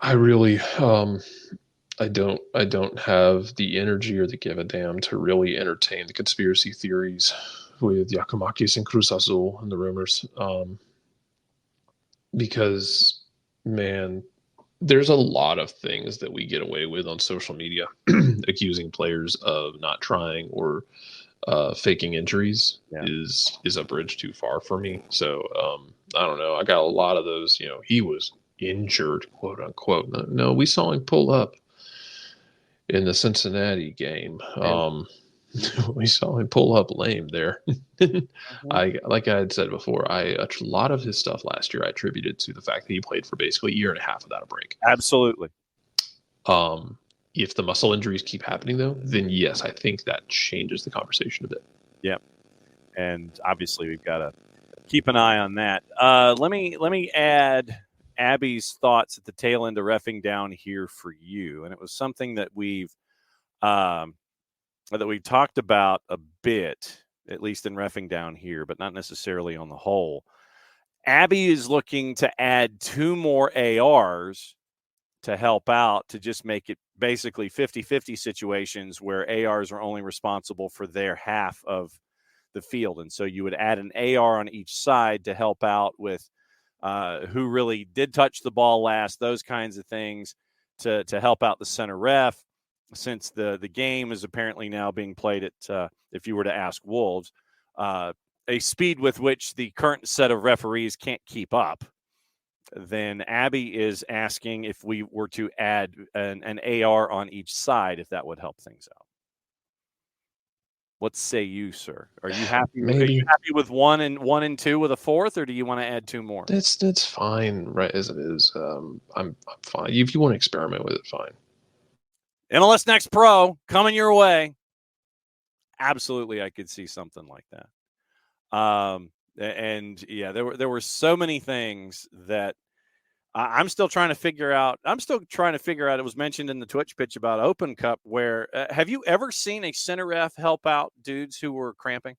I really I don't have the energy or the give a damn to really entertain the conspiracy theories with Yakumakis and Cruz Azul and the rumors. Because, man, there's a lot of things that we get away with on social media, accusing players of not trying or faking injuries is a bridge too far for me. So I don't know. I got a lot of those. He was injured, quote unquote. No, we saw him pull up in the Cincinnati game. We saw him pull up lame there. Like I had said before, a lot of his stuff last year I attributed to the fact that he played for basically a year and a half without a break. Absolutely. If the muscle injuries keep happening, though, then yes, I think that changes the conversation a bit. Yep. And obviously, we've got to keep an eye on that. Let me add Abby's thoughts at the tail end of reffing down here for you, and it was something that we've talked about a bit, at least in reffing down here, but not necessarily on the whole. Abby is looking to add 2 more ARs to help out, to just make it basically 50-50 situations where ARs are only responsible for their half of the field. And so you would add an AR on each side to help out with who really did touch the ball last, those kinds of things, to help out the center ref, since the game is apparently now being played at, if you were to ask Wolves, a speed with which the current set of referees can't keep up. Then Abby is asking if we were to add an AR on each side, if that would help things out. What say you, sir? Are you happy? Maybe. Are you happy with 1 and 2 with a 4th, or do you want to add 2 more? That's fine, right as it is. I'm fine. If you want to experiment with it, fine. MLS Next Pro coming your way. Absolutely, I could see something like that. And yeah, there were so many things that I'm still trying to figure out. It was mentioned in the Twitch pitch about Open Cup, where have you ever seen a center ref help out dudes who were cramping?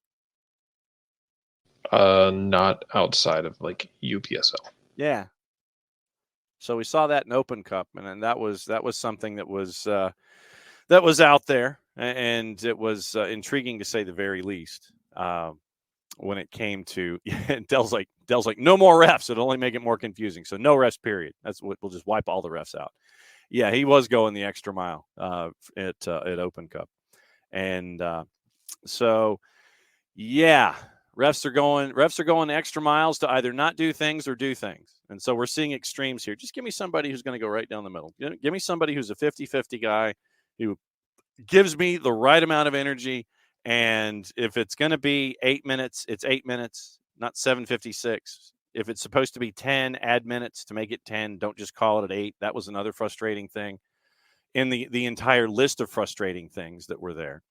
Not outside of like UPSL. Yeah. So we saw that in Open Cup, and that was something that was out there, and it was intriguing to say the very least. When it came to Dell's like no more refs, it'll only make it more confusing. So no refs, period. That's what we'll just wipe all the refs out. Yeah, he was going the extra mile at Open Cup, and so yeah, refs are going extra miles to either not do things or do things. And so we're seeing extremes here. Just give me somebody who's going to go right down the middle. Give me somebody who's a 50-50 guy who gives me the right amount of energy. And if it's going to be 8 minutes, it's 8 minutes, not 7:56. If it's supposed to be 10, add minutes to make it 10. Don't just call it at 8. That was another frustrating thing in the entire list of frustrating things that were there.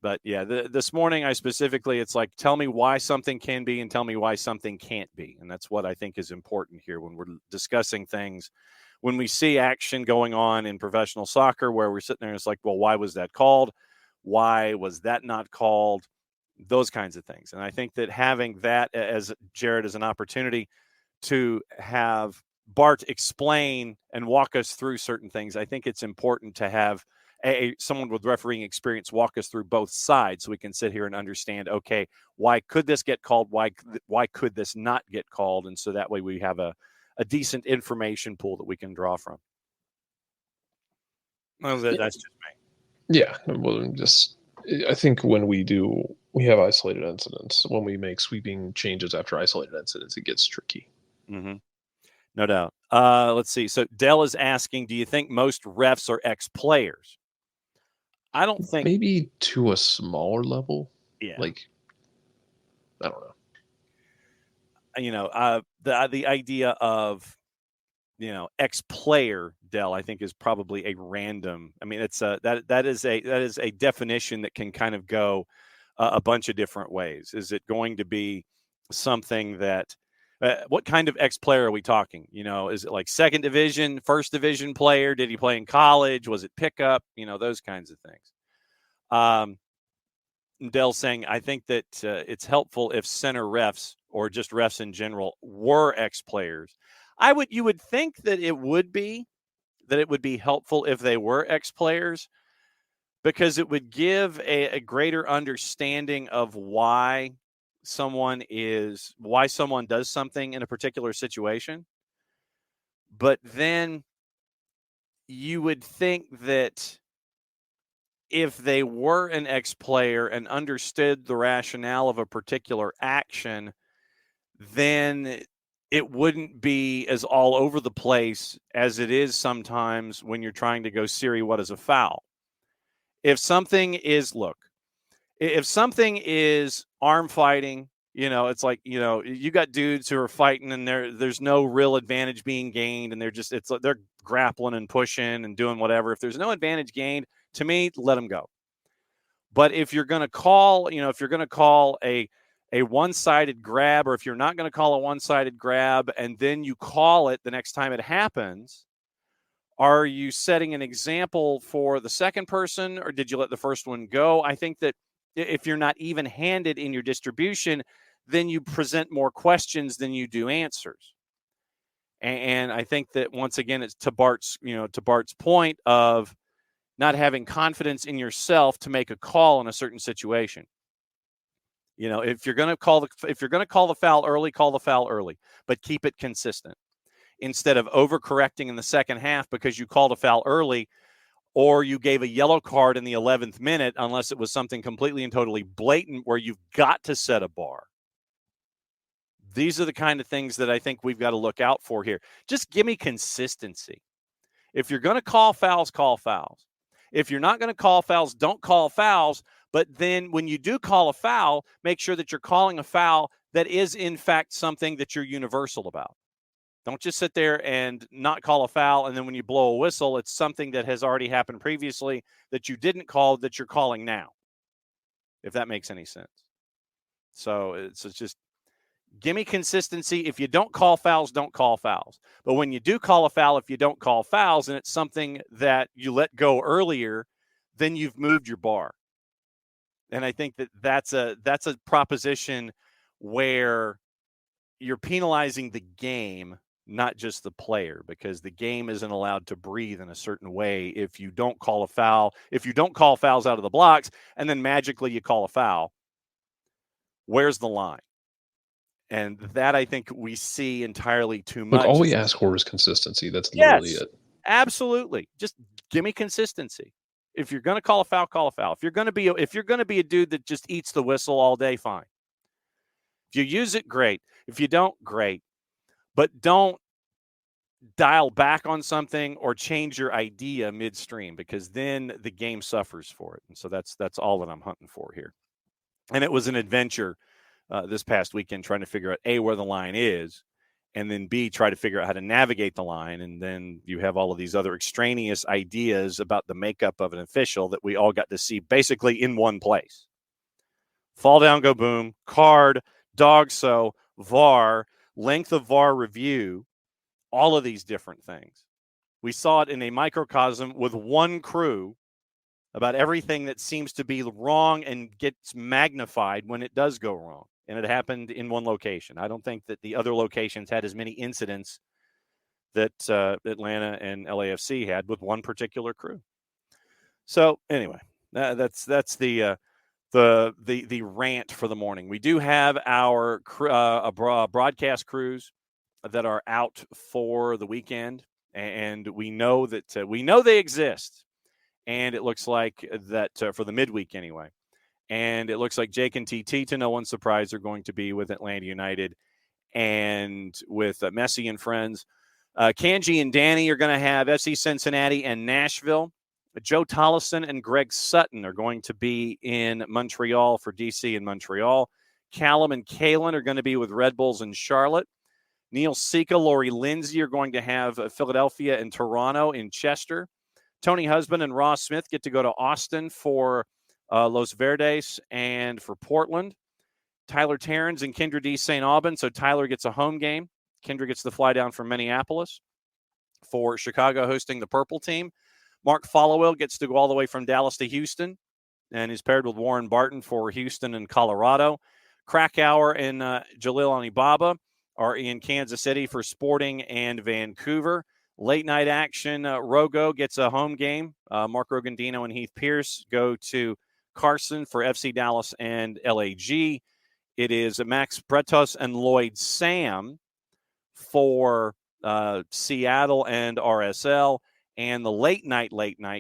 But yeah, this morning it's like, tell me why something can be and tell me why something can't be. And that's what I think is important here when we're discussing things. When we see action going on in professional soccer where we're sitting there and it's like, well, why was that called? Why was that not called? Those kinds of things. And I think that having that as Jared as an opportunity to have Bart explain and walk us through certain things, I think it's important to have someone with refereeing experience walk us through both sides so we can sit here and understand, okay, why could this get called? Why could this not get called? And so that way we have a decent information pool that we can draw from. Well, that's just me. Yeah, well, I think when we have isolated incidents. When we make sweeping changes after isolated incidents, it gets tricky. Mm-hmm. No doubt. Let's see. So Dell is asking, do you think most refs are ex-players? I don't think. Maybe to a smaller level. Yeah. Like, I don't know. The idea of, ex-player, Dell, I think is probably a random. I mean, it's that is a definition that can kind of go a bunch of different ways. Is it going to be something that? What kind of ex-player are we talking? Is it like second division, first division player? Did he play in college? Was it pickup? Those kinds of things. Dell's saying, I think that it's helpful if center refs or just refs in general were ex-players. You would think that it would be helpful if they were ex-players, because it would give a greater understanding of why someone does something in a particular situation. But then you would think that if they were an ex-player and understood the rationale of a particular action, then it wouldn't be as all over the place as it is sometimes when you're trying to go, Siri, what is a foul? If something is arm fighting, it's like, you got dudes who are fighting and there's no real advantage being gained, and they're grappling and pushing and doing whatever. If there's no advantage gained, to me, let them go. But if you're going to call, a one-sided grab, or if you're not going to call a one-sided grab and then you call it the next time it happens, are you setting an example for the second person, or did you let the first one go? I think that if you're not even-handed in your distribution, then you present more questions than you do answers. And I think that, once again, it's to Bart's point of not having confidence in yourself to make a call in a certain situation. If you're going to call the foul early, call the foul early, but keep it consistent. Instead of overcorrecting in the second half because you called a foul early, or you gave a yellow card in the 11th minute, unless it was something completely and totally blatant where you've got to set a bar. These are the kind of things that I think we've got to look out for here. Just give me consistency. If you're going to call fouls, call fouls. If you're not going to call fouls, don't call fouls. But then when you do call a foul, make sure that you're calling a foul that is, in fact, something that you're universal about. Don't just sit there and not call a foul, and then when you blow a whistle, it's something that has already happened previously that you didn't call that you're calling now, if that makes any sense. So it's just give me consistency. If you don't call fouls, don't call fouls. But when you do call a foul, if you don't call fouls, and it's something that you let go earlier, then you've moved your bar. And I think that that's a proposition where you're penalizing the game, not just the player, because the game isn't allowed to breathe in a certain way if you don't call a foul, if you don't call fouls out of the blocks, and then magically you call a foul. Where's the line? And that, I think, we see entirely too much. Look, all we ask for is consistency. That's literally it. Absolutely. Just give me consistency. If you're going to call a foul, call a foul. If you're going to be a dude that just eats the whistle all day, fine. If you use it, great. If you don't, great. But don't dial back on something or change your idea midstream, because then the game suffers for it. And so that's all that I'm hunting for here. And it was an adventure this past weekend trying to figure out, A, where the line is, and then B, try to figure out how to navigate the line. And then you have all of these other extraneous ideas about the makeup of an official that we all got to see basically in one place. Fall down, go boom, card, DOGSO, VAR, length of VAR review, all of these different things. We saw it in a microcosm with one crew about everything that seems to be wrong and gets magnified when it does go wrong. And it happened in one location. I don't think that the other locations had as many incidents that Atlanta and LAFC had with one particular crew. So anyway, that's the rant for the morning. We do have our broadcast crews that are out for the weekend, and we know that they exist. And it looks like that for the midweek anyway. And it looks like Jake and TT, to no one's surprise, are going to be with Atlanta United and with Messi and friends. Kanji and Danny are going to have FC Cincinnati and Nashville. Joe Tollison and Greg Sutton are going to be in Montreal for DC and Montreal. Callum and Kalen are going to be with Red Bulls in Charlotte. Neil Sika, Lori Lindsay are going to have Philadelphia and Toronto in Chester. Tony Husband and Ross Smith get to go to Austin for Los Verdes and for Portland. Tyler Terrens and Kendra D. St. Aubin. So Tyler gets a home game. Kendra gets the fly down from Minneapolis for Chicago hosting the Purple team. Mark Followell gets to go all the way from Dallas to Houston and is paired with Warren Barton for Houston and Colorado. Krakauer and Jalil Anibaba are in Kansas City for Sporting and Vancouver. Late night action, Rogo gets a home game. Mark Rogandino and Heath Pierce go to Carson for FC Dallas and LAG. It is Max Bretos and Lloyd Sam for Seattle and RSL. And the late night,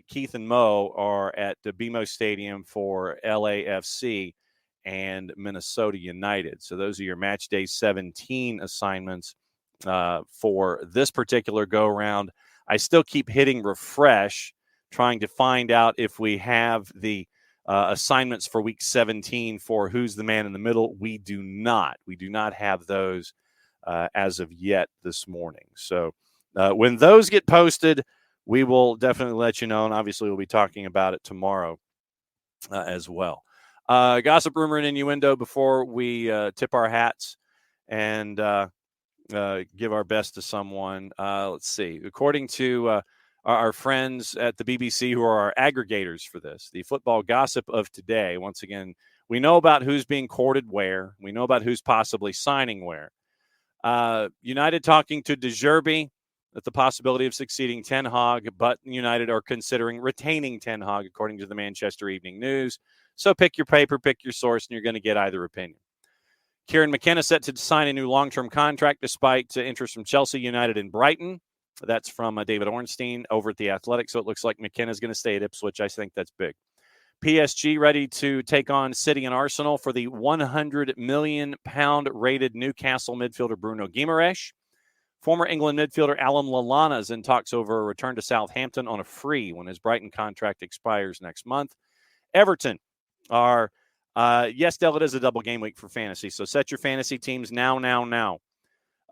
Keith and Mo are at the BMO Stadium for LAFC and Minnesota United. So those are your match day 17 assignments for this particular go-round. I still keep hitting refresh, trying to find out if we have the assignments for week 17 for who's the man in the middle. We do not. We do not have those as of yet this morning. So when those get posted, we will definitely let you know, and obviously we'll be talking about it tomorrow as well. Gossip, rumor, and innuendo before we tip our hats and give our best to someone. Let's see. According to our friends at the BBC, who are our aggregators for this, the football gossip of today, once again, we know about who's being courted where. We know about who's possibly signing where. United talking to De Zerbi at the possibility of succeeding Ten Hag, but United are considering retaining Ten Hag, according to the Manchester Evening News. So pick your paper, pick your source, and you're going to get either opinion. Kieran McKenna set to sign a new long-term contract despite interest from Chelsea, United, and Brighton. That's from David Ornstein over at The Athletic. So it looks like McKenna's going to stay at Ipswich. I think that's big. PSG ready to take on City and Arsenal for the £100 million rated Newcastle midfielder Bruno Guimaraes. Former England midfielder Alan Lallana is in talks over a return to Southampton on a free when his Brighton contract expires next month. Everton are, yes, Dell, it is a double game week for fantasy, so set your fantasy teams now.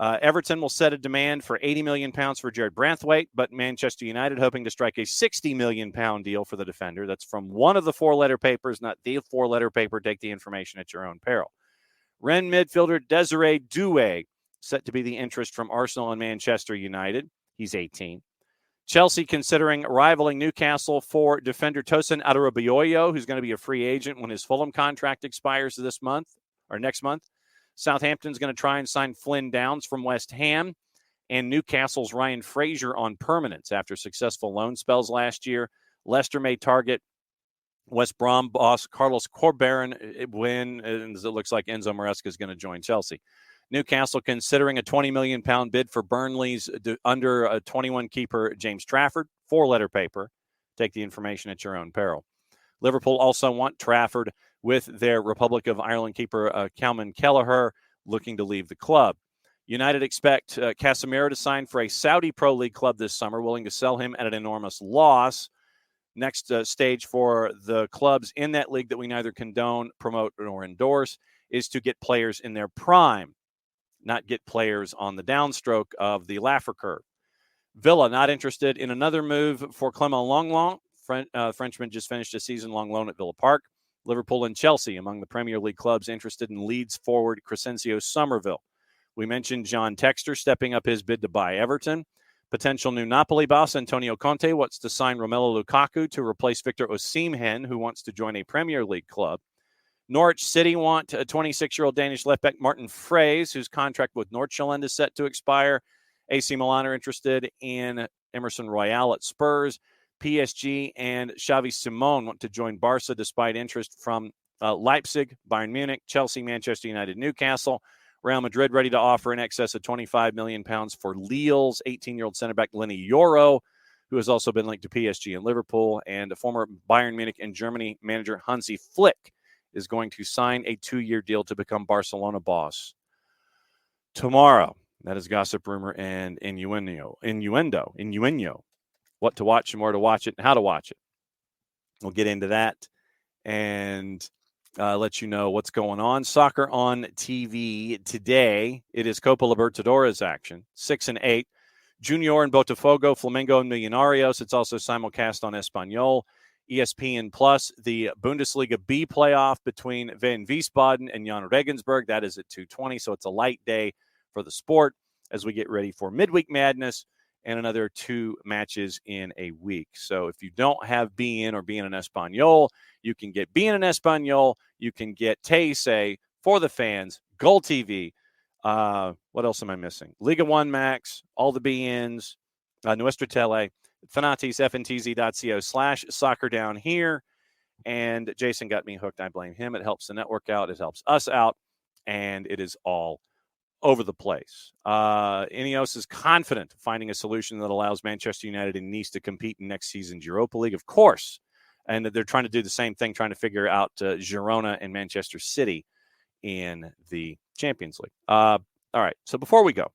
Everton will set a demand for £80 million for Jared Branthwaite, but Manchester United hoping to strike a £60 million deal for the defender. That's from one of the four-letter papers, not the four-letter paper. Take the information at your own peril. Rennes midfielder Desiree Doué set to be the interest from Arsenal and Manchester United. He's 18. Chelsea considering rivaling Newcastle for defender Tosin Adarabioyo, who's going to be a free agent when his Fulham contract expires this month or next month. Southampton's going to try and sign Flynn Downs from West Ham, and Newcastle's Ryan Fraser on permanence after successful loan spells last year. Leicester may target West Brom boss Carlos Corberán when it looks like Enzo Maresca is going to join Chelsea. Newcastle considering a £20 million bid for Burnley's under 21 keeper James Trafford. Four-letter paper. Take the information at your own peril. Liverpool also want Trafford with their Republic of Ireland keeper Calman Kelleher looking to leave the club. United expect Casemiro to sign for a Saudi Pro League club this summer, willing to sell him at an enormous loss. Next stage for the clubs in that league that we neither condone, promote, nor endorse is to get players in their prime, not get players on the downstroke of the Laffer curve. Villa not interested in another move for Clement Lenglet. Frenchman just finished a season-long loan at Villa Park. Liverpool and Chelsea among the Premier League clubs interested in Leeds forward Crescencio Somerville. We mentioned John Textor stepping up his bid to buy Everton. Potential new Napoli boss Antonio Conte wants to sign Romelu Lukaku to replace Victor Osimhen, who wants to join a Premier League club. Norwich City want a 26-year-old Danish left-back Martin Fraze, whose contract with Nordsjælland is set to expire. AC Milan are interested in Emerson Royale at Spurs. PSG and Xavi Simon want to join Barca despite interest from Leipzig, Bayern Munich, Chelsea, Manchester United, Newcastle. Real Madrid ready to offer in excess of £25 million for Lille's 18-year-old center back Lenny Yoro, who has also been linked to PSG and Liverpool. And former Bayern Munich and Germany manager Hansi Flick is going to sign a 2-year deal to become Barcelona boss tomorrow. That is gossip, rumor, and innuendo. What to watch and where to watch it and how to watch it. We'll get into that and let you know what's going on. Soccer on TV today. It is Copa Libertadores action, 6 and 8. Junior and Botafogo, Flamengo and Millonarios. It's also simulcast on Espanol. ESPN Plus, the Bundesliga B playoff between Van Wiesbaden and Jan Regensburg. That is at 2:20, so it's a light day for the sport as we get ready for midweek madness and another 2 matches in a week. So if you don't have BN or BN in Espanol, you can get BN in Espanol. You can get Teise for the fans, Goal TV. What else am I missing? Liga 1 Max, all the BNs, Nuestra Tele, Fanatis, fntz.co/soccer down here. And Jason got me hooked. I blame him. It helps the network out. It helps us out. And it is all over the place. Ineos is confident finding a solution that allows Manchester United and Nice to compete in next season's Europa League, of course. And they're trying to do the same thing, trying to figure out Girona and Manchester City in the Champions League. All right, so before we go,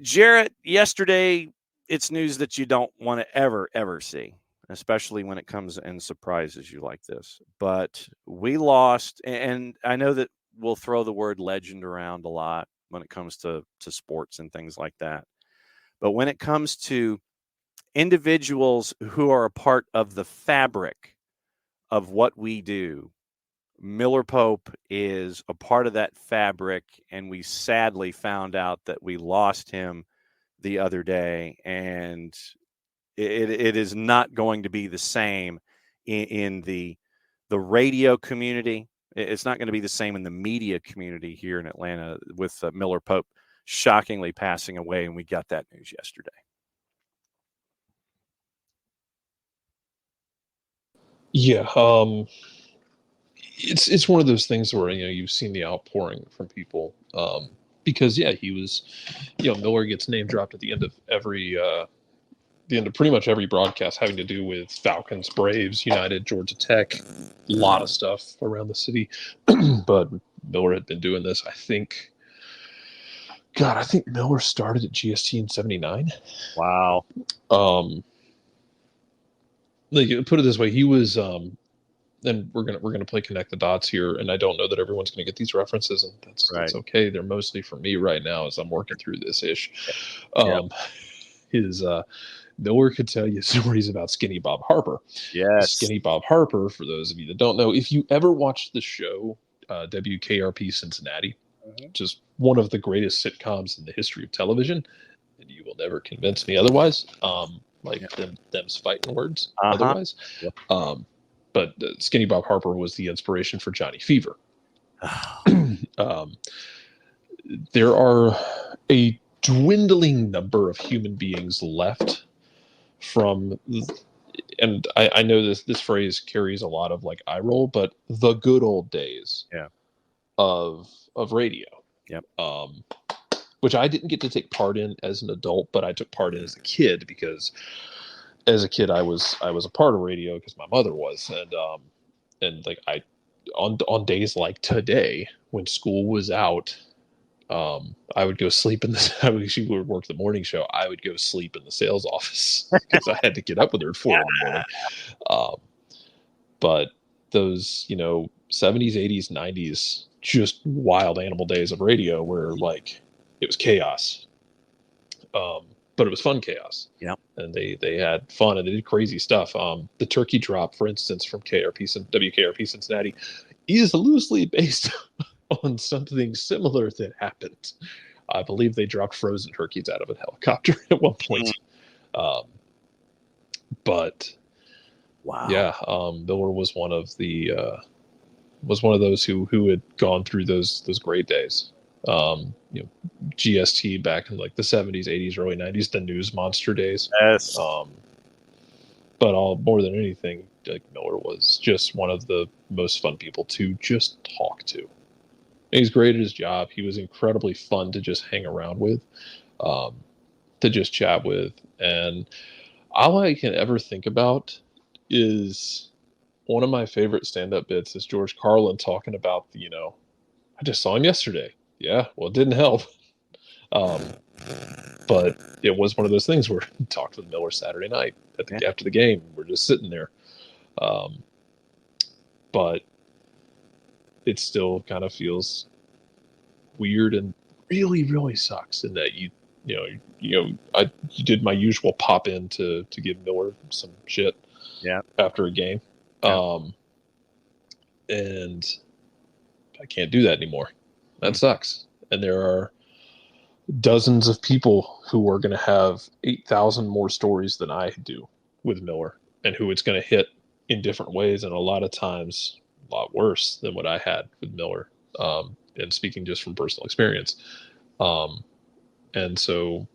Jarrett, yesterday, it's news that you don't want to ever see, especially when it comes and surprises you like this. But we lost, and I know that we'll throw the word legend around a lot when it comes to sports and things like that. But when it comes to individuals who are a part of the fabric of what we do, Miller Pope is a part of that fabric, and we sadly found out that we lost him the other day, and it is not going to be the same in the radio community. It's not going to be the same in the media community here in Atlanta with Miller Pope shockingly passing away, and we got that news yesterday. Yeah, it's one of those things where you've seen the outpouring from people because he was Miller gets name dropped at the end of pretty much every broadcast having to do with Falcons, Braves, United, Georgia Tech, a lot of stuff around the city. But Miller had been doing this, I think Miller started at GST in '79. Wow. Like, put it this way, he was and we're gonna play connect the dots here, and I don't know that everyone's gonna get these references, and that's okay. They're mostly for me right now as I'm working through this ish. Miller could tell you stories about Skinny Bob Harper. Yes. Skinny Bob Harper, for those of you that don't know, if you ever watched the show WKRP Cincinnati, just one of the greatest sitcoms in the history of television, and you will never convince me otherwise. Them's fighting words otherwise. But Skinny Bob Harper was the inspiration for Johnny Fever. There are a dwindling number of human beings left from, and I know this phrase carries a lot of like eye roll, but the good old days of radio. Yep. Which I didn't get to take part in as an adult, but I took part in as a kid because as a kid I was a part of radio because my mother was, and like on days like today when school was out, I would go sleep in the. She would work the morning show. I would go sleep in the sales office because I had to get up with her at 4 a.m. But those 70s, 80s, 90s, just wild animal days of radio where like it was chaos. But it was fun chaos. Yeah. And they had fun and they did crazy stuff. The turkey drop, for instance, from WKRP Cincinnati is loosely based on something similar that happened. I believe they dropped frozen turkeys out of a helicopter at one point. But wow. Yeah, Miller was one of those who had gone through those great days. GST back in like the 70s, 80s, early 90s, the news monster days. Yes. But more than anything, like Miller was just one of the most fun people to just talk to. He's great at his job. He was incredibly fun to just hang around with, to just chat with. And all I can ever think about is one of my favorite stand-up bits is George Carlin talking about, I just saw him yesterday. Yeah, well, it didn't help. But it was one of those things where I talked with Miller Saturday night after the game. We're just sitting there. But it still kind of feels weird and really, really sucks in that you did my usual pop in to give Miller some shit after a game. And I can't do that anymore. That sucks. And there are dozens of people who are going to have 8,000 more stories than I do with Miller and who it's going to hit in different ways. And a lot of times a lot worse than what I had with Miller. And speaking just from personal experience. And so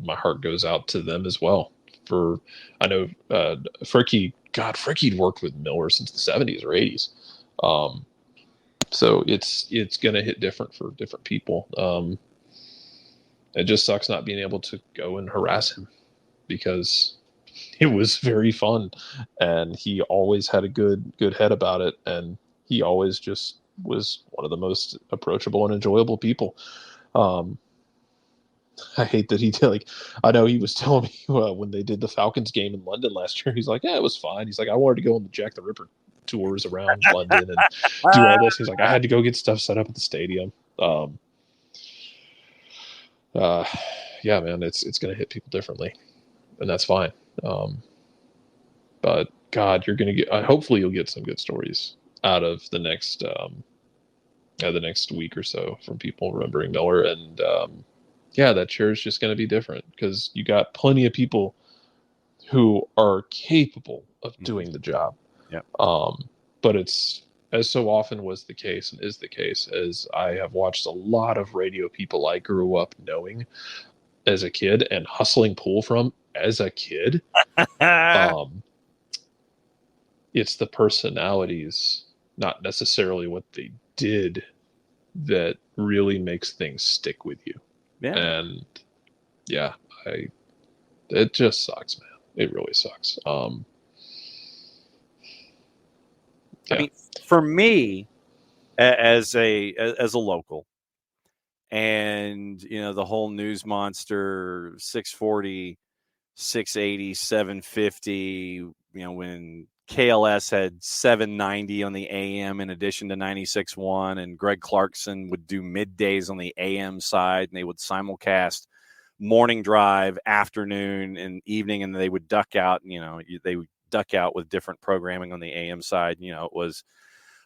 my heart goes out to them as well. I know Fricky'd worked with Miller since the 70s or 80s. So it's going to hit different for different people. It just sucks not being able to go and harass him, because it was very fun, and he always had a good head about it, and he always just was one of the most approachable and enjoyable people. I hate that he did, like, I know he was telling me when they did the Falcons game in London last year, he's like, yeah, it was fine. He's like, I wanted to go on the Jack the Ripper tours around London and do all this. He's like, I had to go get stuff set up at the stadium. Yeah, man, it's going to hit people differently, and that's fine. But God, you're going to get, hopefully you'll get some good stories out of the next week or so from people remembering Miller. And yeah, that chair is just going to be different, because you got plenty of people who are capable of doing the job. Yeah. But it's, as so often was the case and is the case, as I have watched a lot of radio people I grew up knowing as a kid and hustling pool from as a kid. It's the personalities, not necessarily what they did, that really makes things stick with you. Yeah. And yeah, it just sucks, man. It really sucks. Yeah. I mean, for me, as a local, and the whole news monster 640, 680, 750, when KLS had 790 on the AM in addition to 96.1, and Greg Clarkson would do middays on the AM side, and they would simulcast morning drive, afternoon, and evening, and they would duck out. They would duck out with different programming on the AM side. It was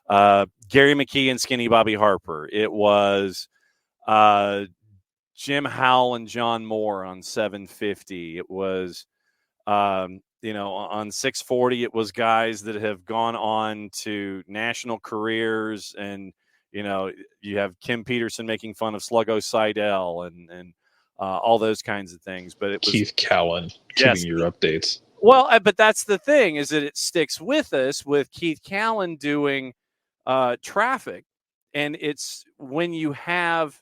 Gary McKee and Skinny Bobby Harper. It was Jim Howell and John Moore on 750. It was on 640, it was guys that have gone on to national careers, and you have Kim Peterson making fun of Sluggo Seidel and all those kinds of things. But it was Keith Cowan giving your updates. Well, but that's the thing, is that it sticks with us, with Keith Cowan doing traffic, and it's when you have,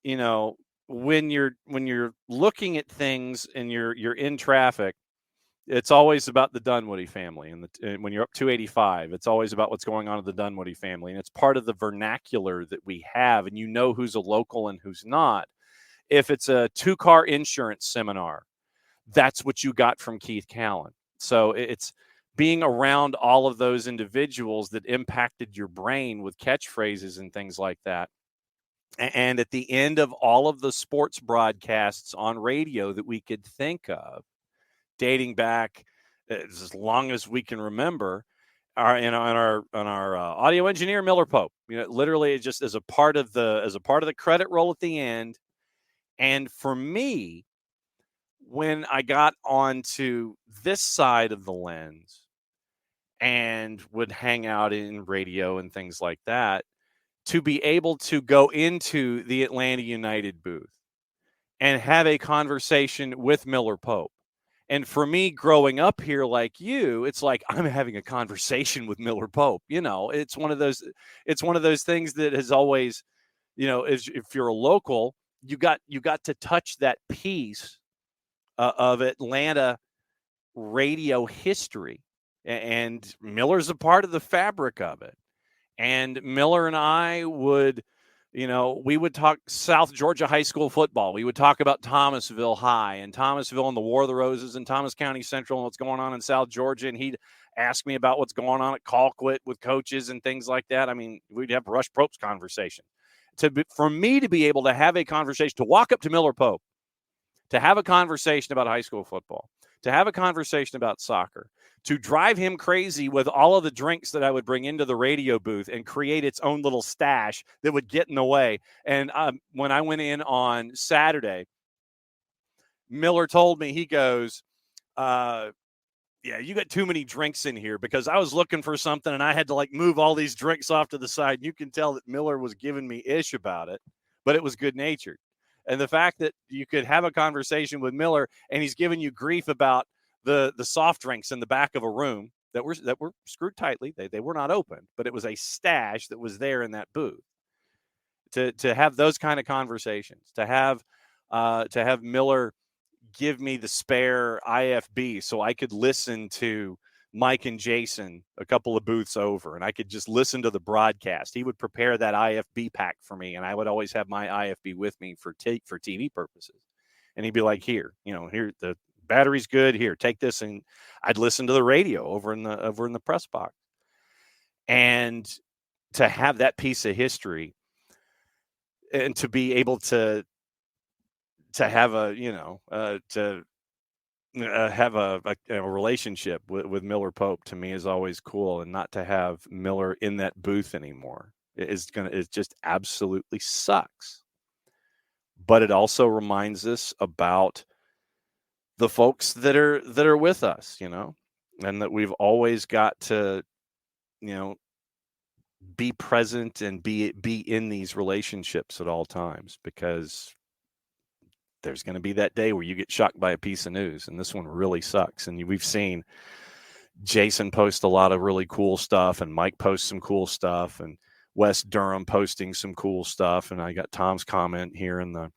when you're looking at things and you're in traffic, it's always about the Dunwoody family. And when you're up 285, it's always about what's going on with the Dunwoody family. And it's part of the vernacular that we have. And who's a local and who's not. If it's a 2-car insurance seminar, that's what you got from Keith Cowan. So it's being around all of those individuals that impacted your brain with catchphrases and things like that. And at the end of all of the sports broadcasts on radio that we could think of, dating back as long as we can remember, our audio engineer Miller Pope, literally just as a part of the credit roll at the end. And for me, when I got onto this side of the lens and would hang out in radio and things like that, to be able to go into the Atlanta United booth and have a conversation with Miller Pope. And for me, growing up here like you, it's like I'm having a conversation with Miller Pope. It's one of those things that has always, if you're a local, you got to touch that piece of Atlanta radio history, and Miller's a part of the fabric of it. And Miller and I would, we would talk South Georgia high school football. We would talk about Thomasville High and Thomasville and the War of the Roses and Thomas County Central and what's going on in South Georgia. And he'd ask me about what's going on at Colquitt with coaches and things like that. I mean, we'd have Rush Pope's conversation. For me to be able to have a conversation, to walk up to Miller Pope, to have a conversation about high school football, to have a conversation about soccer, to drive him crazy with all of the drinks that I would bring into the radio booth and create its own little stash that would get in the way. And when I went in on Saturday, Miller told me, he goes, yeah, you got too many drinks in here, because I was looking for something and I had to move all these drinks off to the side. You can tell that Miller was giving me ish about it, but it was good natured. And the fact that you could have a conversation with Miller and he's giving you grief about the soft drinks in the back of a room that were screwed tightly. They were not open, but it was a stash that was there in that booth. To have those kind of conversations, to have Miller give me the spare IFB so I could listen to Mike and Jason a couple of booths over, and I could just listen to the broadcast. He would prepare that IFB pack for me, and I would always have my IFB with me for TV purposes. And he'd be like, here, here, the battery's good. Here, take this. And I'd listen to the radio over in the press box. And to have that piece of history and to be able to have have a relationship with Miller Pope, to me, is always cool. And not to have Miller in that booth anymore it just absolutely sucks. But it also reminds us about the folks that are with us, and that we've always got to, be present and be in these relationships at all times, because there's going to be that day where you get shocked by a piece of news, and this one really sucks. And we've seen Jason post a lot of really cool stuff, and Mike posts some cool stuff, and Wes Durham posting some cool stuff, and I got Tom's comment here in the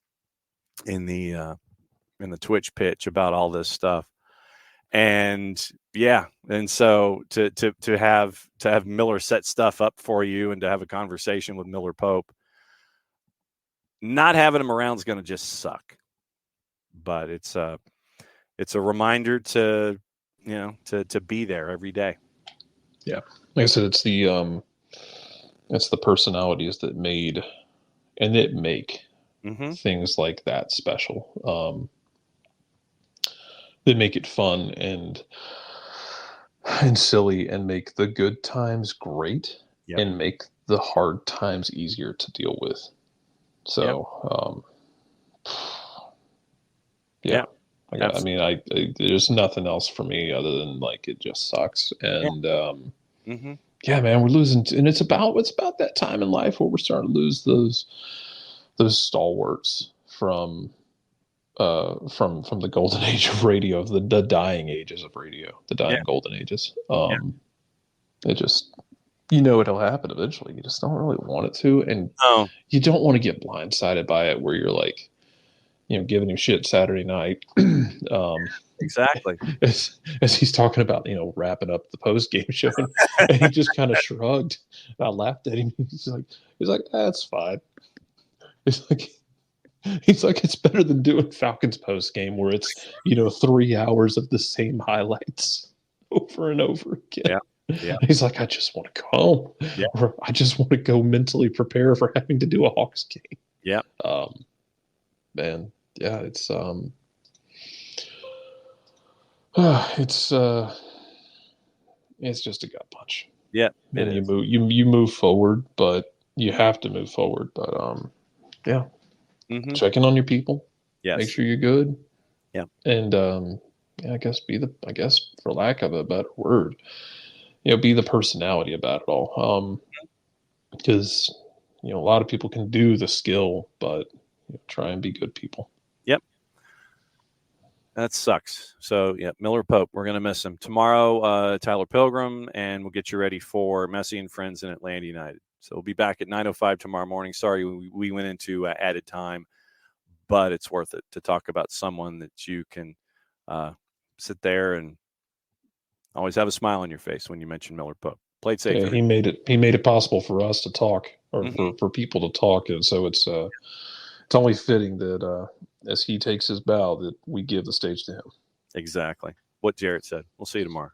Twitch pitch about all this stuff. And so to have Miller set stuff up for you and to have a conversation with Miller Pope, not having him around is going to just suck. But it's a reminder to be there every day. Yeah, like I said, it's the personalities that make things like that special. That make it fun and silly, and make the good times great, and make the hard times easier to deal with. So, I mean, there's nothing else for me other than it just sucks. And yeah, man, we're losing, and it's about that time in life where we're starting to lose those stalwarts from the golden age of radio, the dying ages of radio, the dying golden ages. It just, it'll happen eventually. You just don't really want it to, and you don't want to get blindsided by it where you're giving him shit Saturday night. Exactly. As he's talking about, wrapping up the post game show, and he just kind of shrugged. I laughed at him. He's like, that's fine. He's like, it's better than doing Falcons post game where it's 3 hours of the same highlights over and over again. Yeah. He's like, I just want to go home. Yeah. Or I just want to go mentally prepare for having to do a Hawks game. Yeah. Man, yeah, it's it's just a gut punch. Yeah. And you move forward, but you have to move forward. But yeah. Mm-hmm. Check in on your people. Yes. Make sure you're good. Yeah. And I guess for lack of a better word, be the personality about it all. Because a lot of people can do the skill, but try and be good people. Yep. That sucks. So Miller Pope, we're gonna miss him tomorrow. Tyler Pilgrim, and we'll get you ready for Messi and Friends in Atlanta United. So we'll be back at 9:05 tomorrow morning. Sorry, we went into added time, but it's worth it to talk about someone that you can sit there and always have a smile on your face when you mention Miller Pope. Played safe. Yeah, he made it possible for us to talk, or for people to talk, and so it's only fitting that as he takes his bow, that we give the stage to him. Exactly what Jarrett said. We'll see you tomorrow.